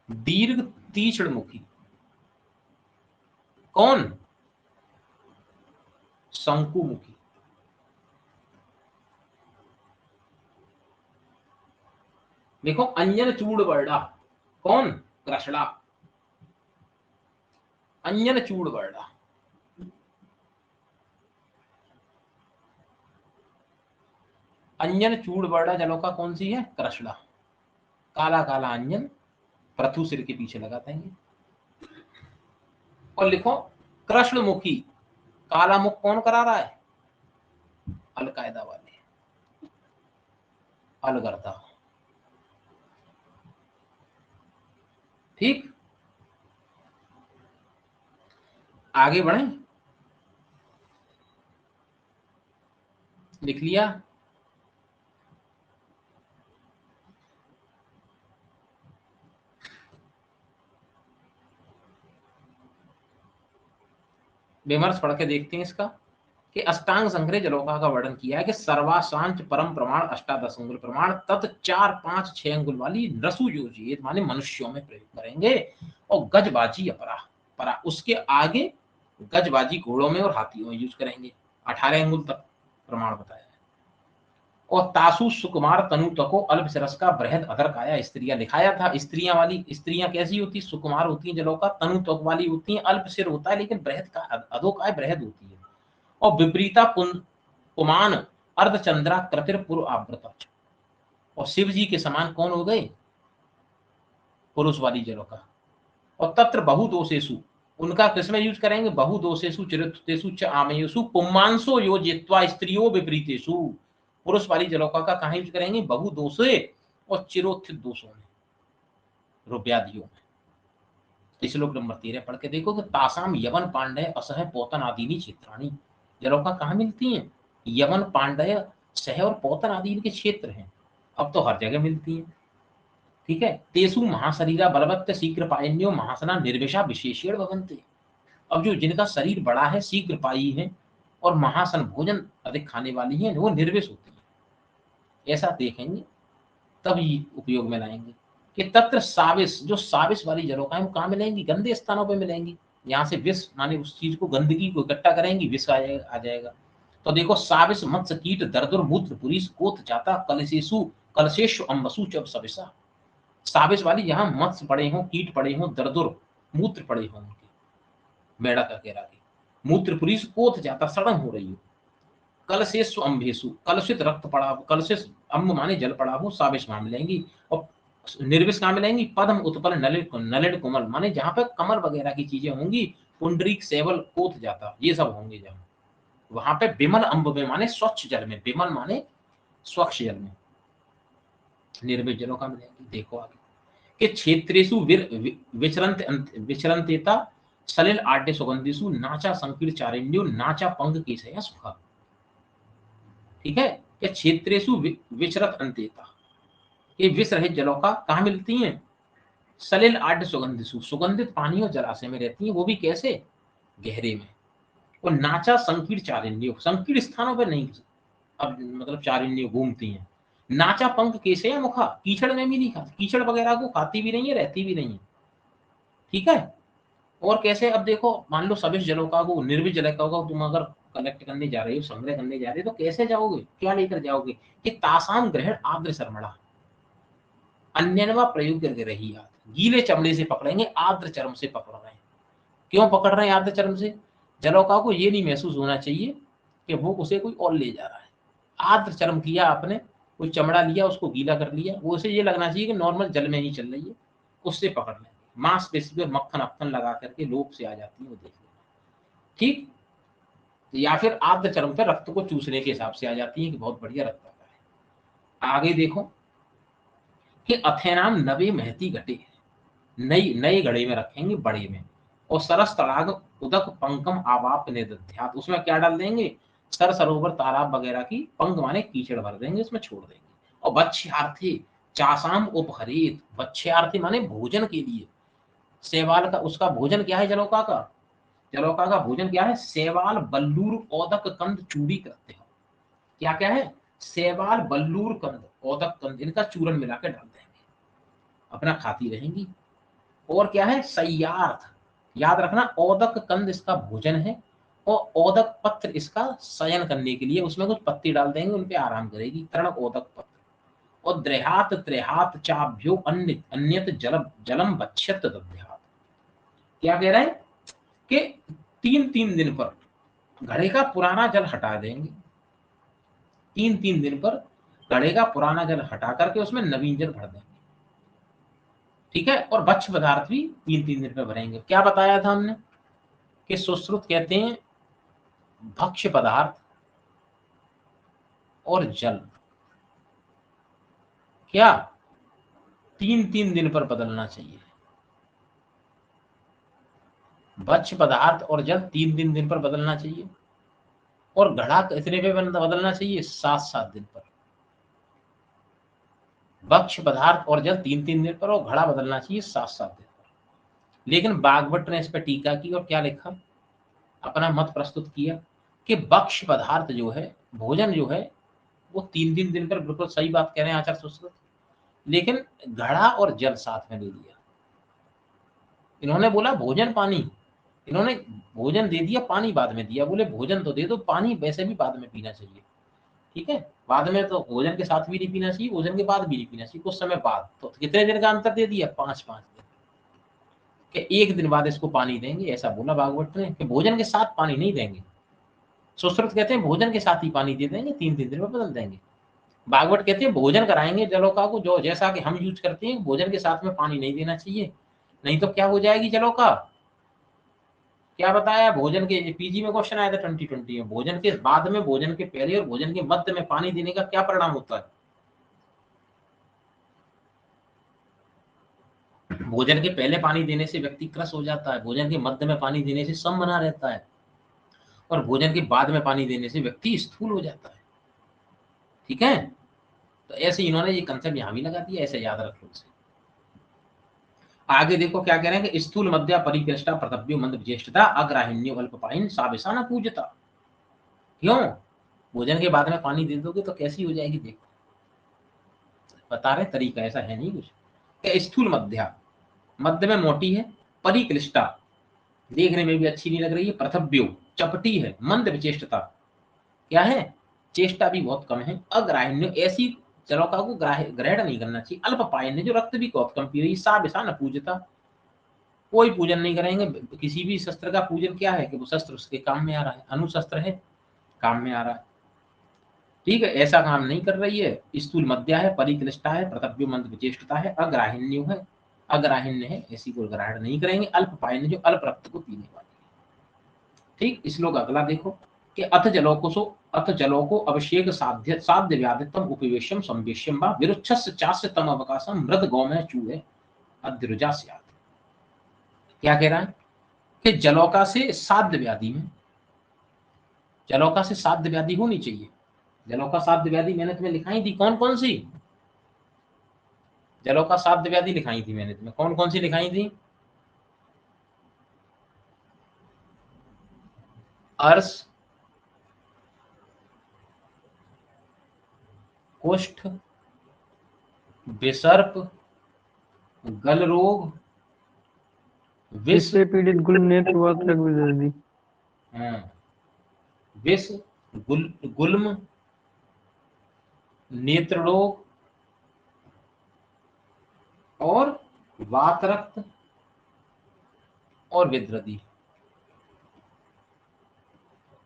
दीर्घ तीक्ष्ण मुखी कौन, शंकुमुखी। देखो अंजन चूड़ वर्णा कौन, कृष्णा। अंजन चूड़ वर्णा, अंजन चूड़ वर्णा जलों का कौन सी है, कृष्णा। काला काला अंजन पृथु सिर के पीछे लगाते हैं। और लिखो कृष्ण मुखी, काला मुख कौन करा रहा है, अलकायदा वाले, अलगर्दा। ठीक, आगे बढ़े, लिख लिया। विमर्श पढ़ के देखते हैं इसका कि अष्टांग संग्रह जलोका का वर्णन किया है कि सर्वाशांच परम प्रमाण अष्टादश अंगुल प्रमाण तत् 4-5-6 अंगुल वाली नृसु योजित माने मनुष्यों में प्रयोग करेंगे, और गजबाजी अपरा परा उसके आगे गजबाजी घोड़ों में और हाथियों में यूज करेंगे। 18 अंगुल तक प्रमाण बताया है। और तासु सुकुमार तनु तको अल्प शिरस का बृहद अधर काया स्त्रियां लिखाया था। स्त्रियां वाली, स्त्रियां कैसी होती, सुकुमार होती हैं जलों का, तनु तक वाली होती हैं, अल्प सिर होता है लेकिन बृहद का अधोकाय बृहद होती है। और विपरीता पुमान अर्धचंद्रा कृतिर पूर्व आवृता। और शिव जी के समान कौन हो गए, पुरुष वाली जलों का। और तत्र बहुदोषेषु, उनका किसमें यूज करेंगे, बहुदोषेषु चिरतेषु च आमयेषु पुमांसो योजित्वा स्त्रियो विपरीतेषु। पुरुष वाली जलौका का कहां यूज करेंगे, बहुदोषे और चिरोत्थित दोषों में, रुब्यादियों में। श्लोक नंबर 13 पढ़ के देखो कि तासाम यवन पांडय असह पोतन आदिनी क्षेत्राणी। जलौका कहाँ मिलती हैं, यवन पांडय सह और पोतन आदि इनके क्षेत्र हैं, अब तो हर जगह मिलती हैं। ठीक है, तेसु महाशरीरा बलवत्त शीघ्र पायन्यो महासना निर्विशा विशेषण भवन्ते। अब जो जिनका शरीर बड़ा है, शीघ्र पाई है और महासन भोजन अधिक खाने वाली हैं, वो निर्विश होती है। ऐसा देखेंगे तब ही उपयोग में लाएंगे कि तत्र साविस, जो साविस वाली जलोकाएं कहाँ मिलेंगी, गंदे स्थानों पे मिलेंगी। यहाँ से विष माने उस चीज को, गंदगी को इकट्ठा करेंगी, विष आ जाएगा। तो देखो साविस मत्स्य कीट दर्दुर मूत्र पुरीस कोत जाता कलशेषु कलशेषु अम्बसु चब सविसा। साबिश वाली जहां मत्स्य पड़े हों, कीट पड़े हों, दरदुर मूत्र पड़े हों उनके, मेढक वगैरह के, मूत्र पुलिस कोथ जाता, सड़न हो रही हो, कलशेषु अम्भेषु, कलुषित रक्त पड़ा हो, कलुषित अम्ब माने जल पड़ा हो, साबिश वहां मिलेंगी। और निर्विष कहाँ मिलेंगी? पद्म उत्पल नलिन नलिन कोमल, माने जहां पे कमल वगैरह की चीजें होंगी, पुंडरीक सेवल कोथ जाता, ये सब होंगे जहां, वहां पे विमल अम्ब में माने स्वच्छ जल में, विमल माने स्वच्छ जल में, निर्मित जलों का मिलेंगे। देखो आगे कि क्षेत्रेषु विचरन्तेता सलिल आड्य सुगंधिषु नाचा संकीर्ण चारिण्यो नाचा पंग केशया सुखा। ठीक है, कि क्षेत्रेषु विचरत अंतेता, ये विष रहित जलों का कहाँ मिलती हैं? सलिल आड्य सुगंधिषु, सुगंधित पानी और जलाशय में रहती हैं, वो भी कैसे? गहरे में। और नाचा संकीर्ण चारिण्यो, संकीर्ण स्थानों पर नहीं, अब मतलब चारिण्य घूमती हैं। नाचा पंख कैसे है मुखा, कीचड़ में भी नहीं खाती, कीचड़ वगैरह को खाती भी नहीं है, रहती भी नहीं है। ठीक है, और कैसे? अब देखो मान लो सभी जलों का को निर्विज जल का होगा, तुम अगर कलेक्ट करने जा रहे हो, संग्रह करने जा रहे हो, तो कैसे जाओगे, क्या लेकर जाओगे? कि तासाम ग्रहण आर्द्र शर्मणा अन्यनवा प्रयोग करके रही याद, गीले चमड़े से पकड़ेंगे, आर्द्र चर्म से पकड़ रहे हैं। क्यों पकड़ रहे हैं आर्द्र चर्म से? जलौका को ये नहीं महसूस होना चाहिए कि वो उसे कोई और ले जा रहा है। आर्द्र चर्म किया आपने, कोई चमड़ा लिया उसको गीला कर लिया, वो उसे ये लगना चाहिए कि नॉर्मल जल में ही चल रही है, उससे पकड़ लेंगे। मांसपेशी पर मक्खन अक्खन लगा करके लोभ से आ जाती है, वो देख लेना। ठीक, या फिर आर्द्र चर्म पर रक्त को चूसने के हिसाब से आ जाती है कि बहुत बढ़िया रक्त आ रहा है। आगे देखो कि अथेनाम नवे महती घटे, नई नए घड़े में रखेंगे, बड़े में, और सरस तड़ाग उदक पंकम आवाप निदध्यात, उसमें क्या डाल देंगे? सर सरोवर तालाब वगैरह की पंख माने कीचड़ भर देंगे, उसमें छोड़ देंगे। और बच्छ्यार्थी चासाम उपहरित, बच्छ्यार्थी माने भोजन के लिए, सेवाल का उसका भोजन क्या है? जलौका का, जलौका का भोजन क्या है? सेवाल बल्लूर ओदक कंद चूड़ी करते हो। क्या क्या है? सेवाल बल्लूर कंद ओदक कंद, इनका चूरन मिला के डाल देंगे, अपना खाती रहेंगी। और क्या है? सय्यार्थ, याद रखना, ओदक कंद इसका भोजन है, और ओदक पत्र इसका शयन करने के लिए, उसमें कुछ पत्ती डाल देंगे, उन पे आराम करेगी, तृण ओदक पत्र। और द्रेहात त्रेहात चाभ्यो अन्य अन्यत जलम बच्यत दध्यात, क्या कह रहे हैं? कि 3-3 दिन पर घड़े का पुराना जल हटा देंगे, 3-3 दिन पर घड़े का पुराना जल हटा करके उसमें नवीन जल भर देंगे। ठीक है, और भक्ष्य पदार्थ भी 3-3 दिन पे भरेंगे। क्या बताया था हमने कि सुश्रुत कहते हैं भक्ष्य पदार्थ और जल क्या 3-3 दिन पर बदलना चाहिए, भक्ष्य पदार्थ और जल 3-3 दिन पर बदलना चाहिए, और घड़ा कितने पे बदलना चाहिए? 7-7 दिन पर। भक्ष्य पदार्थ और जल 3-3 दिन पर, और घड़ा बदलना चाहिए 7-7 दिन पर। लेकिन बागभट्ट ने इस पर टीका की और क्या लिखा, अपना मत प्रस्तुत किया कि भक्ष्य पदार्थ जो है, भोजन जो है, वो 3-3 दिन पर, बिल्कुल सही बात कह रहे हैं आचार्य सुश्रुत, लेकिन घड़ा और जल साथ में ले लिया। इन्होंने बोला भोजन पानी, इन्होंने भोजन दे दिया, पानी बाद में दिया, बोले भोजन तो दे दो, पानी वैसे भी बाद में पीना चाहिए। ठीक है, बाद में तो भोजन के साथ भी नहीं पीना चाहिए, भोजन के बाद भी नहीं पीना चाहिए, कुछ समय बाद। तो कितने दिन का अंतर दे दिया? 5-5 दिन कि एक दिन बाद इसको पानी देंगे, ऐसा बोला भागवत ने, कि भोजन के साथ पानी नहीं देंगे। सुश्रुत कहते हैं भोजन के साथ ही पानी दे देंगे, 3-3 दिन में बदल देंगे। भागवत कहते हैं भोजन कराएंगे जलौका को, जो जैसा कि हम यूज करते हैं, भोजन के साथ में पानी नहीं देना चाहिए, नहीं तो क्या हो जाएगी जलौका। क्या बताया? भोजन के पीजी में क्वेश्चन आया था 2020 में, भोजन के बाद में, भोजन के पहले और भोजन के मध्य में पानी देने का क्या परिणाम होता है? भोजन के पहले पानी देने से व्यक्ति क्रस हो जाता है, भोजन के मध्य में पानी देने से सम बना रहता है, और भोजन के बाद में पानी देने से व्यक्ति स्थूल हो जाता है। ठीक है, तो ऐसे इन्होंने ये कंसेप्ट यहां भी लगा दिया, ऐसे याद रख लो उसे। आगे देखो क्या कह रहे हैं कि स्थूल मध्य परिकृष्टा प्रतव्यो मंद विचेष्टता अग्राहिण्यो अल्पपाइन साबिसा न पूजता। क्यों? भोजन के बाद में पानी दे दोगे तो कैसी हो जाएगी? देखो बता रहे, तरीका ऐसा है नहीं कुछ। क्या स्थूल मध्य, मध्य में मोटी है, परिक्लिष्टा देखने में भी अच्छी नहीं लग रही है, प्रथव्यो चपटी है, मंद विचेष्टता क्या है? चेष्टा भी बहुत कम है, अग्राहिण्य ऐसी जलौका को ग्रहण नहीं करना चाहिए। अल्पपायन जो रक्त भी कम पी रही, सा विषा न पूजता, कोई पूजन नहीं करेंगे। किसी भी शस्त्र का पूजन क्या है कि वो शस्त्र उसके काम में आ रहा है, अनुशस्त्र है, काम में आ रहा है। ठीक है, ऐसा काम नहीं कर रही है। स्थूल मध्या है, परिक्लिष्टा है, प्रतव्यो मंद विचेष्टता है, अग्राहिण्य है, अग्राहिण्य है, ऐसी को ग्रहण नहीं करेंगे। अल्पपायन जो अल्प रक्त को पीने वाली है। ठीक, श्लोक अगला देखो कि अथ जलो को अभिषेक साध्य साध्य व्याधितम उपवेश्यम संवेश्यम वा विरुच्छस्य चास्य तम अवकाशम मृद गौमय चूहे अद्रुजा स्यात्। क्या कह रहा है कि जलौका से साध्य व्याधि में, जलौका से साध्य व्याधि होनी चाहिए। जलौका साध्य व्याधि मैंने तुम्हें लिखाई थी, कौन कौन सी जलौका साध्य व्याधि लिखाई थी मैंने तुम्हें, कौन कौन सी लिखाई थी? अर्श, कुष्ठ, विसर्प, गल रोग, विष, इससे पीड़ित गुलनेत्र व त्वक विदर्दी। विष, गुल्म, नेत्र रोग और वात रक्त और विद्रदी,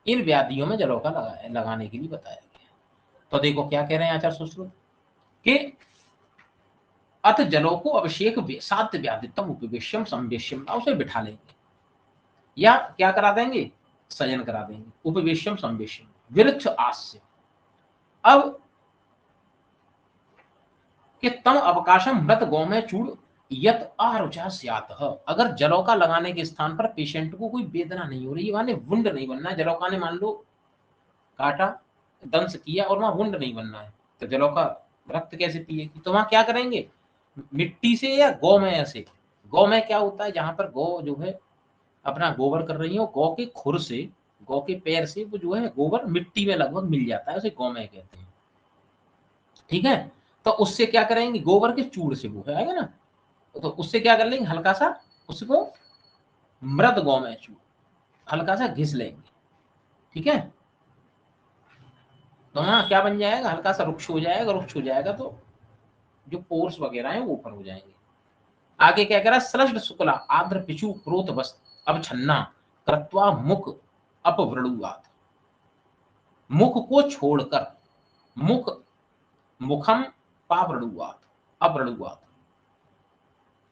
इन व्याधियों में जलौका लगाने के लिए बताया गया। तो देखो क्या कह रहे हैं आचार्य सुश्रुत कि अथ जलो को अभिषेक साध्य व्याधितम उपवेश्यम संवेश्यम, उसे बिठा लेंगे या क्या करा देंगे, सजन करा देंगे। उपवेश्यम संवेश्यम विरुच्छ आस्य, अब कि तम अवकाशम मृत गौमय चूड़ यत आरुचा स्यात्, अगर जलौका लगाने के स्थान पर पेशेंट को कोई वेदना नहीं हो रही है, माने वुंड नहीं बनना है, जलौका ने मान लो काटा, दंश किया और वहां वुंड नहीं बनना है, तो जलौका रक्त कैसे पिएगी? तो वहां क्या करेंगे, मिट्टी से या गौमय से। गौमय क्या होता है, जहां पर गौ जो है अपना गोबर कर रही है, गौ के खुर से, गौ के पैर से वो जो है गोबर मिट्टी में लगभग मिल जाता है, उसे गौमय कहते हैं। ठीक है, तो उससे क्या करेंगे, गोबर के चूड़ से वो है आएगा ना, तो उससे क्या कर लेंगे, हल्का सा उसको मृद गौमय चूड़ हल्का सा घिस लेंगे। ठीक है, तो हाँ क्या बन जाएगा, हल्का सा रुक्ष हो जाएगा, रुक्ष हो जाएगा तो जो पोर्स वगैरह है वो ऊपर हो जाएंगे। आगे क्या कह रहा है, सलष्ट शुक्ला आद्र पिचु क्रोध वस्त अब छन्ना कृत्वा मुख अपव्रणुवात, मुख को छोड़कर, मुख मुखम पाव्रणुवात अव्रणुवात,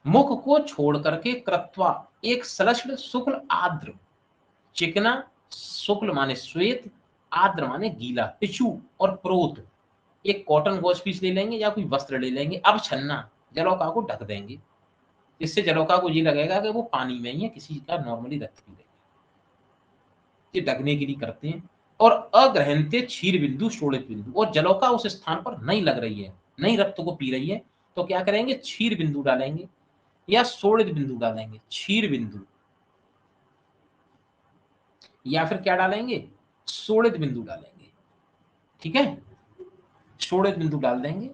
मुख को छोड़ करके कृत्वा एक सलष्ट शुक्ल आद्र, चिकना, शुक्ल माने श्वेत, आद्र माने गीला, पिचु और प्रोत, एक कॉटन गॉज पीस ले लेंगे या कोई वस्त्र ले लेंगे, अब छन्ना जलौका को ढक देंगे। इससे जलौका को ये लगेगा कि वो पानी में ही है, किसी का नॉर्मली रक्त पी रहे, ये ढकने के लिए करते हैं। और अग्रहणते क्षीर बिंदु शोणित बिंदु, और जलौका उस स्थान पर नहीं लग रही है, नहीं रक्त को पी रही है, तो क्या करेंगे, क्षीर बिंदु डालेंगे या शोणित बिंदु डालेंगे। क्षीर बिंदु या फिर क्या डालेंगे, शोणित बिंदु डालेंगे। ठीक है, शोणित बिंदु डाल देंगे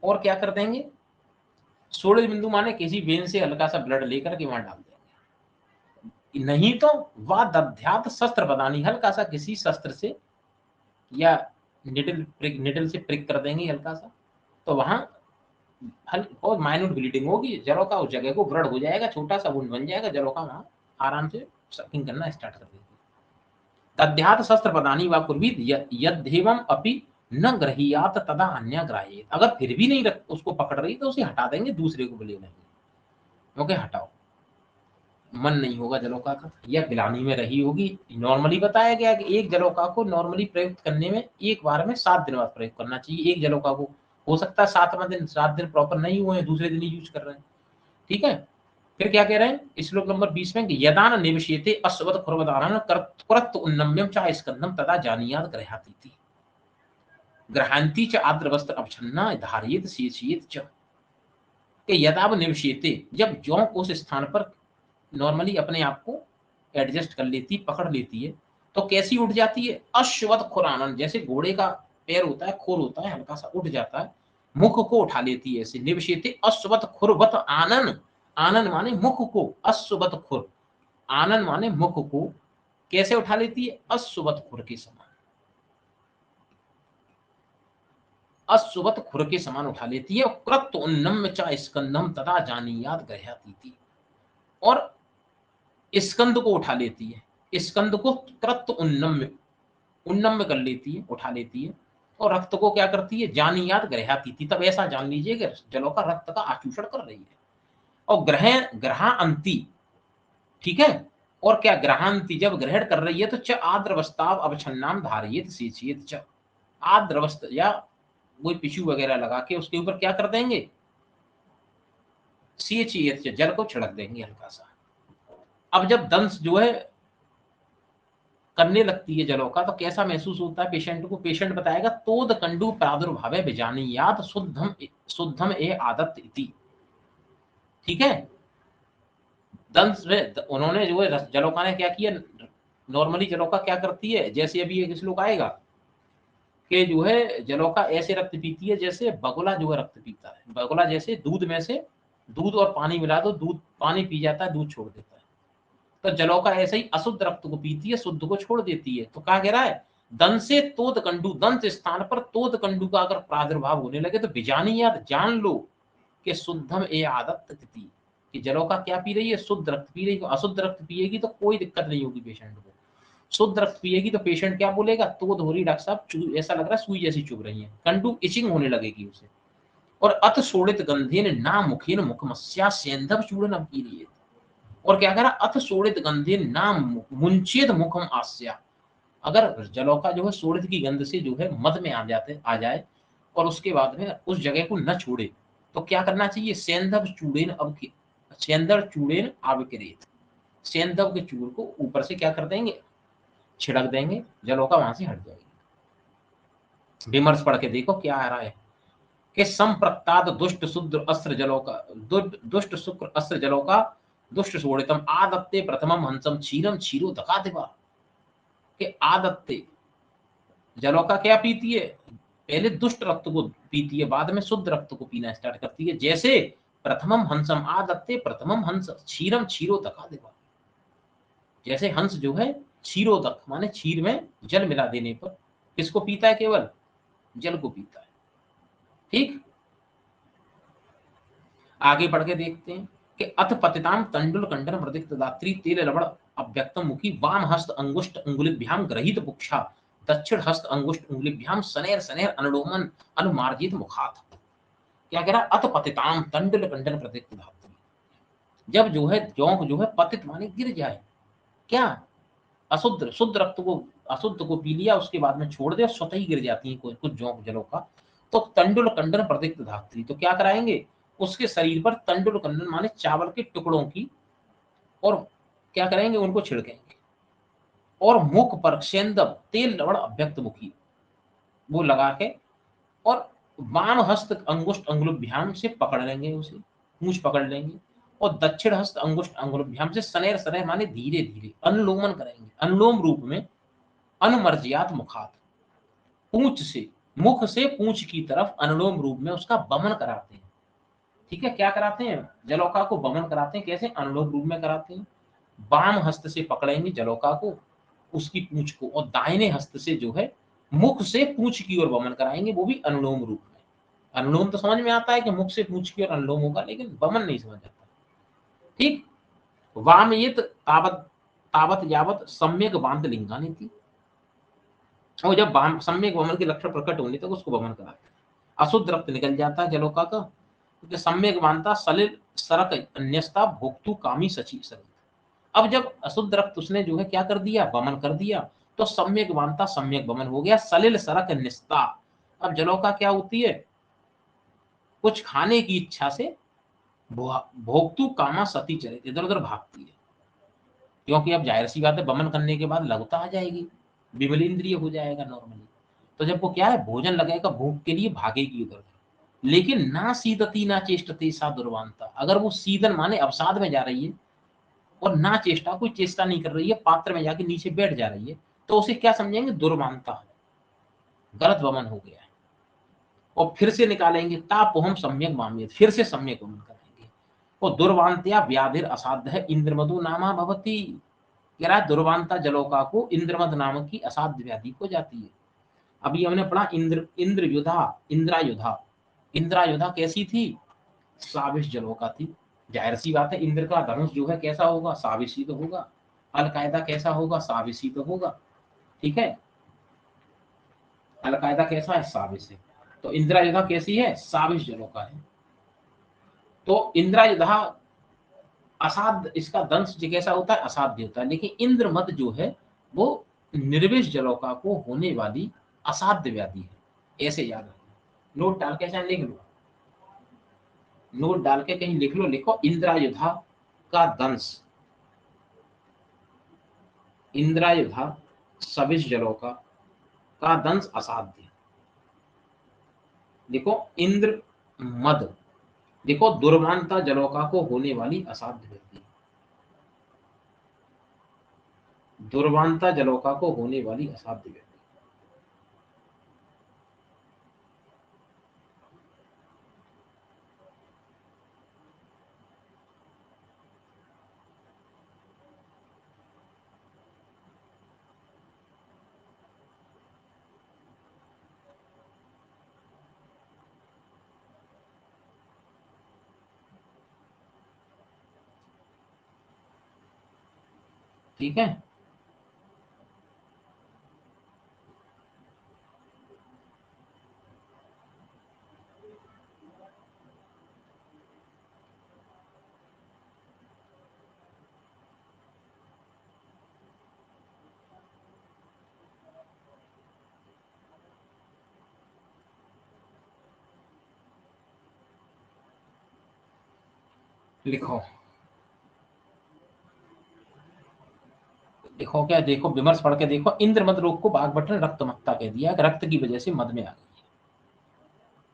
और क्या कर देंगे, शोणित बिंदु माने किसी वेन से हल्का सा ब्लड लेकर के वहां डाल देंगे, नहीं तो वह दध्यात शस्त्र बदानी, हल्का सा किसी शस्त्र से या निडल से प्रिक कर देंगे हल्का सा, तो वहां बहुत माइन्यूट ब्लीडिंग होगी, जलौका उस जगह को ब्लड हो जाएगा, छोटा सा वुंड बन जाएगा, जलौका वहां आराम से सकिंग करना स्टार्ट कर देगी। तद्यात शस्त्र प्रदानी व कुर्वीत यद्देवम अपि न ग्रहीयात तदा अन्य ग्राह्येत, अगर फिर भी नहीं उसको पकड़ रही तो उसे हटा देंगे, दूसरे को ले लेंगे, क्योंकि हटाओ मन नहीं होगा जलौका का, या गिलानी में रही होगी। नॉर्मली बताया गया कि एक जलौका को नॉर्मली प्रयुक्त करने में एक बार में 7 दिन बाद प्रयोग करना चाहिए। एक जलौका को हो सकता है 7वां दिन, 7 दिन प्रॉपर नहीं हुए हैं, दूसरे दिन ही यूज कर रहे हैं। ठीक है, फिर क्या कह रहे हैं श्लोक नंबर 20 में, यदान निवश्यते अश्वत खुरवदान करत उन्नम्यम च स्कंदम तदा जानीयात ग्रहातीति ग्रहांती च आद्र वस्त्र अवछन्ना धारियत शेषियत च, कि यदाव निवश्यते, जब जौ उस स्थान पर नॉर्मली अपने आप को एडजस्ट कर लेती, पकड़ लेती है, तो कैसी उठ जाती है, अश्वत खुरानन, जैसे घोड़े का पैर होता है, खोर होता है, हल्का सा उठ जाता है, मुख को उठा लेती है ऐसे। निवशेते अश्वत खुरवत आनन, आनन माने मुख को, अश्वत खुर, आनन माने मुख को, कैसे उठा लेती है, अश्वत खुर के समान। अश्वत खुर के समान उठा लेती है। कृत उन्नम्य च स्कंदम तथा जानीयात ग्रह्याती थी, और स्कंद को उठा लेती है, स्कंद को कृत उन्नम्य उन्नम्य कर लेती है, उठा लेती है, और रक्त को क्या करती है, जानीयात ग्रह्याती थी, तब ऐसा जान लीजिए कि जलों का रक्त का आचूषण कर रही है। और ग्रहांती, ठीक है, और क्या ग्रहांती जब ग्रहण कर रही है तो च आद्रवस्ताव अवच्छन्नाम धारियत सींचित च, आद्रवस्त या कोई टिश्यू वगैरह लगा के उसके ऊपर क्या कर देंगे, सींचित जल को छिड़क देंगे हल्का सा। अब जब दंश जो है करने लगती है जलों का, तो कैसा महसूस होता है पेशेंट को, पेशेंट बताएगा तोद कंडू प्रादुर्भाव बीजानीयात शुद्धम शुद्धम ए आदत इति, ठीक है। दंश में उन्होंने जो है जलोका ने क्या किया, नॉर्मली जलोका क्या करती है, जैसे अभी एक श्लोक आएगा कि जो है जलोका ऐसे रक्त पीती है जैसे बगुला जो है रक्त पीता है। बगुला जैसे दूध में से दूध और पानी मिला दो, दूध पानी पी जाता है, दूध छोड़ देता है। तो जलोका ऐसे ही अशुद्ध रक्त को पीती है, शुद्ध को छोड़ देती है। तो क्या कह रहा है, दंत से तोद कंडू, दंत स्थान पर तोद कंडू का अगर प्रादुर्भाव होने लगे तो बिजानी याद जान लो कि शुद्धम ए आदत तिथि, कि जलोका क्या पी रही है, शुद्ध रक्त पी रही है। अशुद्ध रक्त पिएगी तो कोई दिक्कत नहीं होगी पेशेंट को, शुद्ध रक्त पिएगी तो पेशेंट क्या बोलेगा, तो हो रही डॉक्टर साहब, ऐसा लग रहा है सुई जैसी चुभ रही है, कंडू इचिंग होने लगेगी उसे। और अत शोड़ित गंधेन ना मुखेन मुखमस्या सेंधव चूड़न पी रही है। और क्या कह रहा, अथ शोड़ित गंधेन ना मुंचेद मुखम आस्या, अगर जलोका जो है शोड़ित की गंध से जो है मद में आ जाए और उसके बाद में उस जगह को न छोड़े, तो क्या करना चाहिए, सेंधव चूड़ेन अब सेंधव चूड़ेन आविक्रेत, सेंधव के चूड़ को ऊपर से क्या कर देंगे, छिड़क देंगे, जलोका वहां से हट जाएगी। विमर्श पढ़ के देखो क्या आ रहा है कि संप्रक्ताद दुष्ट शुद्र अस्त्र जलोका, दुष्ट शुक्र अस्त्र जलोका दुष्ट शोड़ितम आदत्ते प्रथमम हंसम क्षीरम क्षीरो दका दिवा, कि आदत्ते जलोका क्या पीती है, पहले दुष्ट रक्त को पीती है, बाद में शुद्ध रक्त को पीना स्टार्ट करती है। जैसे प्रथमम हंसम आदत्ते प्रथमम हंस क्षीरम क्षीरो दका दिवा, जैसे हंस जो है क्षीरोदक माने क्षीर में जल मिला देने पर किसको पीता है, केवल जल को पीता है। ठीक, आगे बढ़ के देखते हैं कि अथ पतिताम तंडुल कंडन प्रदिक्त दात्री तेल लवण अव्यक्तम मुखी वाम हस्त अंगुष्ठ अंगुलिभ्याम ग्रहित पुक्षा दक्षिण हस्त अंगुष्ठ अंगुलिभ्याम सनेर सनेर अनुलोमन अनुमार्जित मुखात। क्या कह रहा, अथ पतिताम तंडुल कंडन प्रदिक्त धात्री, जब जो है जोंक जो है पतित माने गिर जाए, क्या अशुद्ध शुद्ध रक्त को अशुद्ध को पी लिया, उसके बाद में छोड़ दे, स्वतः ही गिर जाती है कुछ जोंक जलों का, तो तंडुल कंडन प्रदिक्त धात्री, तो क्या कराएंगे, उसके शरीर पर तंडुल कंडन माने चावल के टुकड़ों की, और क्या करेंगे, उनको छिड़केंगे, और मुख पर सेंदव तेल लवण अभ्यक्त मुखी वो लगा के, और वाम हस्त अंगुष्ठ अंगुलिभ्याम से पकड़ लेंगे उसे, पूंछ पकड़ लेंगे, और दक्षिण हस्त अंगुष्ठ अंगुलिभ्याम से सनेर सनेर माने धीरे धीरे अनुलोमन करेंगे, अनुलोम रूप में अनुमर्जियात मुखात, पूंछ से मुख से पूंछ की तरफ अनुलोम रूप में उसका बमन कराते हैं। ठीक है, क्या कराते हैं, जलोका को बमन कराते हैं, कैसे, अनुलोम रूप में कराते हैं। बाम हस्त से पकड़ेंगे जलोका को, उसकी पूंछ को, और दाहिने हस्त से जो है मुख से पूंछ की ओर बमन कराएंगे, वो भी अनुलोम रूप में। अनुलोम तो समझ में आता है कि मुख से पूंछ की ओर अनुलोम होगा, लेकिन बमन नहीं समझ आता। ठीक, वामयित तावत तावत यावत सम्यक बांध लिंगानी थी, और जब सम्यक वमन के लक्षण प्रकट होने तक उसको वमन कराते हैं। अशुद्ध रक्त निकल जाता है जलोका का, क्योंकि सम्यक बांधता सलिल सरक अन्यस्ता भोक्तु कामी सची सरित। अब जब अशुद्ध रक्त उसने जो है क्या कर दिया, वमन कर दिया, तो सम्यक बांधता सम्यक वमन हो गया, सलिल सरक निस्ता। अब जलोका क्या होती है, कुछ खाने की इच्छा से भोक्तु कामा सती चरित, इधर उधर भागती है, क्योंकि अब जाहिर सी बात है वमन करने के बाद लघुता आ जाएगी, विमल इंद्रिय हो जाएगा नॉर्मली, तो जब वो क्या है भोजन लगेगा भूख के लिए भागेगी उधर। लेकिन ना सीदती ना चेष्टते सा दुर्वांता, अगर वो सीदन माने अवसाद में जा रही है और ना चेष्टा, कोई चेष्टा नहीं कर रही है, पात्र में जाके नीचे बैठ जा रही है, तो उसे क्या समझेंगे, दुर्वांता, गलत वमन हो गया है। और फिर से निकालेंगे तापोहम सम्यक मामियत, फिर से सम्यक वमन करेंगे। और दुर्वांत्या व्याधिर असाध्य है इंद्रमधु नामा भवती, कह रहा है दुर्वांता जलोका को इंद्रमद नामक की असाध्य व्याधि हो जाती है। अभी हमने पढ़ा इंद्र युधा, इंद्रायुधा। इंद्रायुधा कैसी थी? साविश जलों का थी। जाहिर सी बात है, इंद्र का धनुष जो है कैसा होगा? साविशी तो होगा। अलकायदा कैसा होगा? साविशी तो होगा। ठीक है, अलकायदा कैसा है? साविश है। तो इंद्रायुधा कैसी है? साविश जलों का है। तो इंद्रायुधा असाध्य, इसका दंश जो कैसा होता है? असाध्य होता है। लेकिन इंद्रमद जो है वो निर्विष जलोका को होने वाली असाध्य व्याधि है। ऐसे याद रखो, नोट डाल के चाहे लिख लो, नोट डाल के कहीं लिख लो, लिखो इंद्रायुधा का दंश, इंद्रायुधा सविष जलोका का दंश असाध्य। देखो इंद्र मद, देखो दुर्वांता जलोका को होने वाली असाध्य व्याधि, दुर्वांता जलोका को होने वाली असाध्य व्याधि। ठीक है, लिखो देखो क्या, देखो विमर्श पढ़ के देखो। इंद्र मद रोग को बाघभट्ट ने रक्तमत्ता कह दिया, रक्त की वजह से मद में आ गई।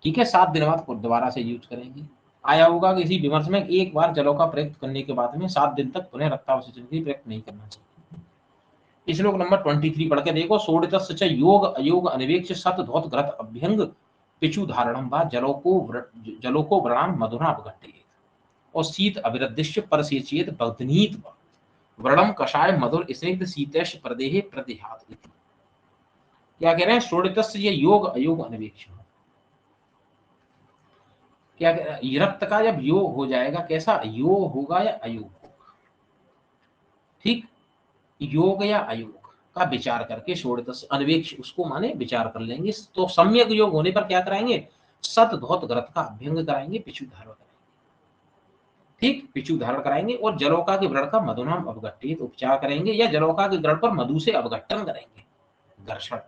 ठीक है, 7 दिन बाद दोबारा से यूज करेंगे। आया होगा कि इसी विमर्श में एक बार जलों का प्रयुक्त करने के बाद में 7 दिन तक पुनः रक्तावशोषण की प्रयुक्त नहीं करना चाहिए। श्लोक नंबर 23 पढ़ के देखो। षोडश च योग अयोग अनिवेक्ष सत धौत ग्रत अभ्यंग पिचु धारणम वा जलो को व्रणाम मधुना अपघट्टे और शीत अविरद्दिश्य परसेचेत बग्धनीत व्रणम कषाय मधुर स्निग्ध शीतेश प्रदेहे प्रतिहात। क्या कह रहे हैं? षोडश ये योग अयोग अनिवेक्ष, क्या रक्त का जब योग हो जाएगा, कैसा योग होगा या अयोग होगा? ठीक, योग या अयोग का विचार करके षोडश अनवेक्ष उसको माने विचार कर लेंगे। तो सम्यक योग होने पर क्या कराएंगे? सत धौत ग्रत का अभ्यंग कराएंगे, पिछू धारण कराएंगे। ठीक, पिछू धारण कराएंगे और जलौका के व्रण का मधुनाम अवघट्टित उपचार करेंगे, या जलौका के व्रण पर मधु से अवघट्टन करेंगे, घर्षण,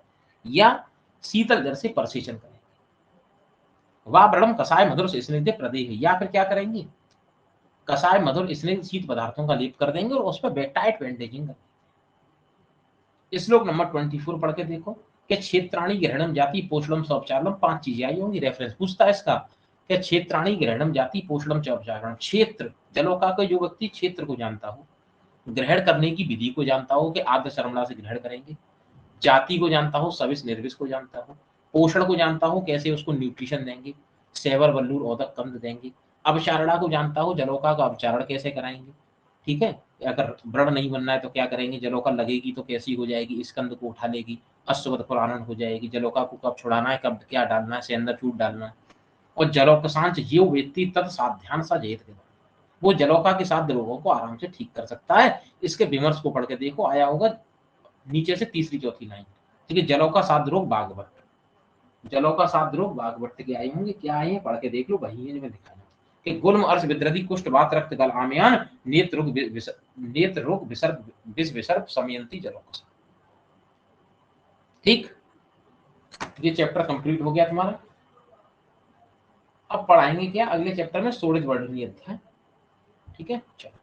या शीतल जल से परसेचन करेंगे। वा व्रणम कसाय मधुर से स्निग्ध प्रदेह, या फिर क्या करेंगे? कसाय मधुर स्निग्ध शीत पदार्थों का लेप कर देंगे और उस पर टाइट बैंडेजिंग करेंगे। श्लोक नंबर 24 पढ़ के देखो कि क्षेत्राणी ग्रहणम जाति पोषणम सौपचारम, 5 चीजें आई होंगी। रेफरेंस पूछता है इसका कि क्षेत्राणी ग्रहणम जाति पोषणम सौपचारम। क्षेत्र, जलोका का जो व्यक्ति क्षेत्र को जानता हो, ग्रहण करने की विधि को जानता हो कि आद्य शर्मला से ग्रहण करेंगे, जाति को जानता हो, सविस निर्विस को जानता हो, पोषण को जानता हो कैसे उसको न्यूट्रिशन देंगे, सेवर वल्लूर औदक कंद देंगे, अवचारणा को जानता हो, जलोका का अवचारण कैसे कराएंगे। ठीक है, अगर व्रण नहीं बनना है तो क्या करेंगे, जलोका लगेगी तो कैसी हो जाएगी, स्कंद को उठा लेगी, अश्वत पुराणन हो जाएगी, जलोका को कब छुड़ाना है, कब क्या डालना है, सेंदर चूट डालना है। और जलोकसांच ये व्यक्ति तत्साध्यान सा जेत के, वो जलोका के साथ रोगों को आराम से ठीक कर सकता है। इसके विमर्श को पढ़ के देखो, आया होगा नीचे से तीसरी चौथी लाइन। ठीक है, जलोका साध रोग बाघभट्ट, जलोका साध रोग बाघभट्ट के आए होंगे। क्या आए हैं पढ़ के देख लो, वही है जो मैं दिखाया कि गुल्म अर्श विद्रधि कुष्ठ वात रक्त गल आमयान नेत्र रोग विसर्ग विष विसर्ग समयंती जलोका। ठीक, ये चैप्टर कंप्लीट हो गया तुम्हारा। अब पढ़ाएंगे क्या अगले चैप्टर में? षोडश वर्णनीय अध्याय। ठीक है, चलो।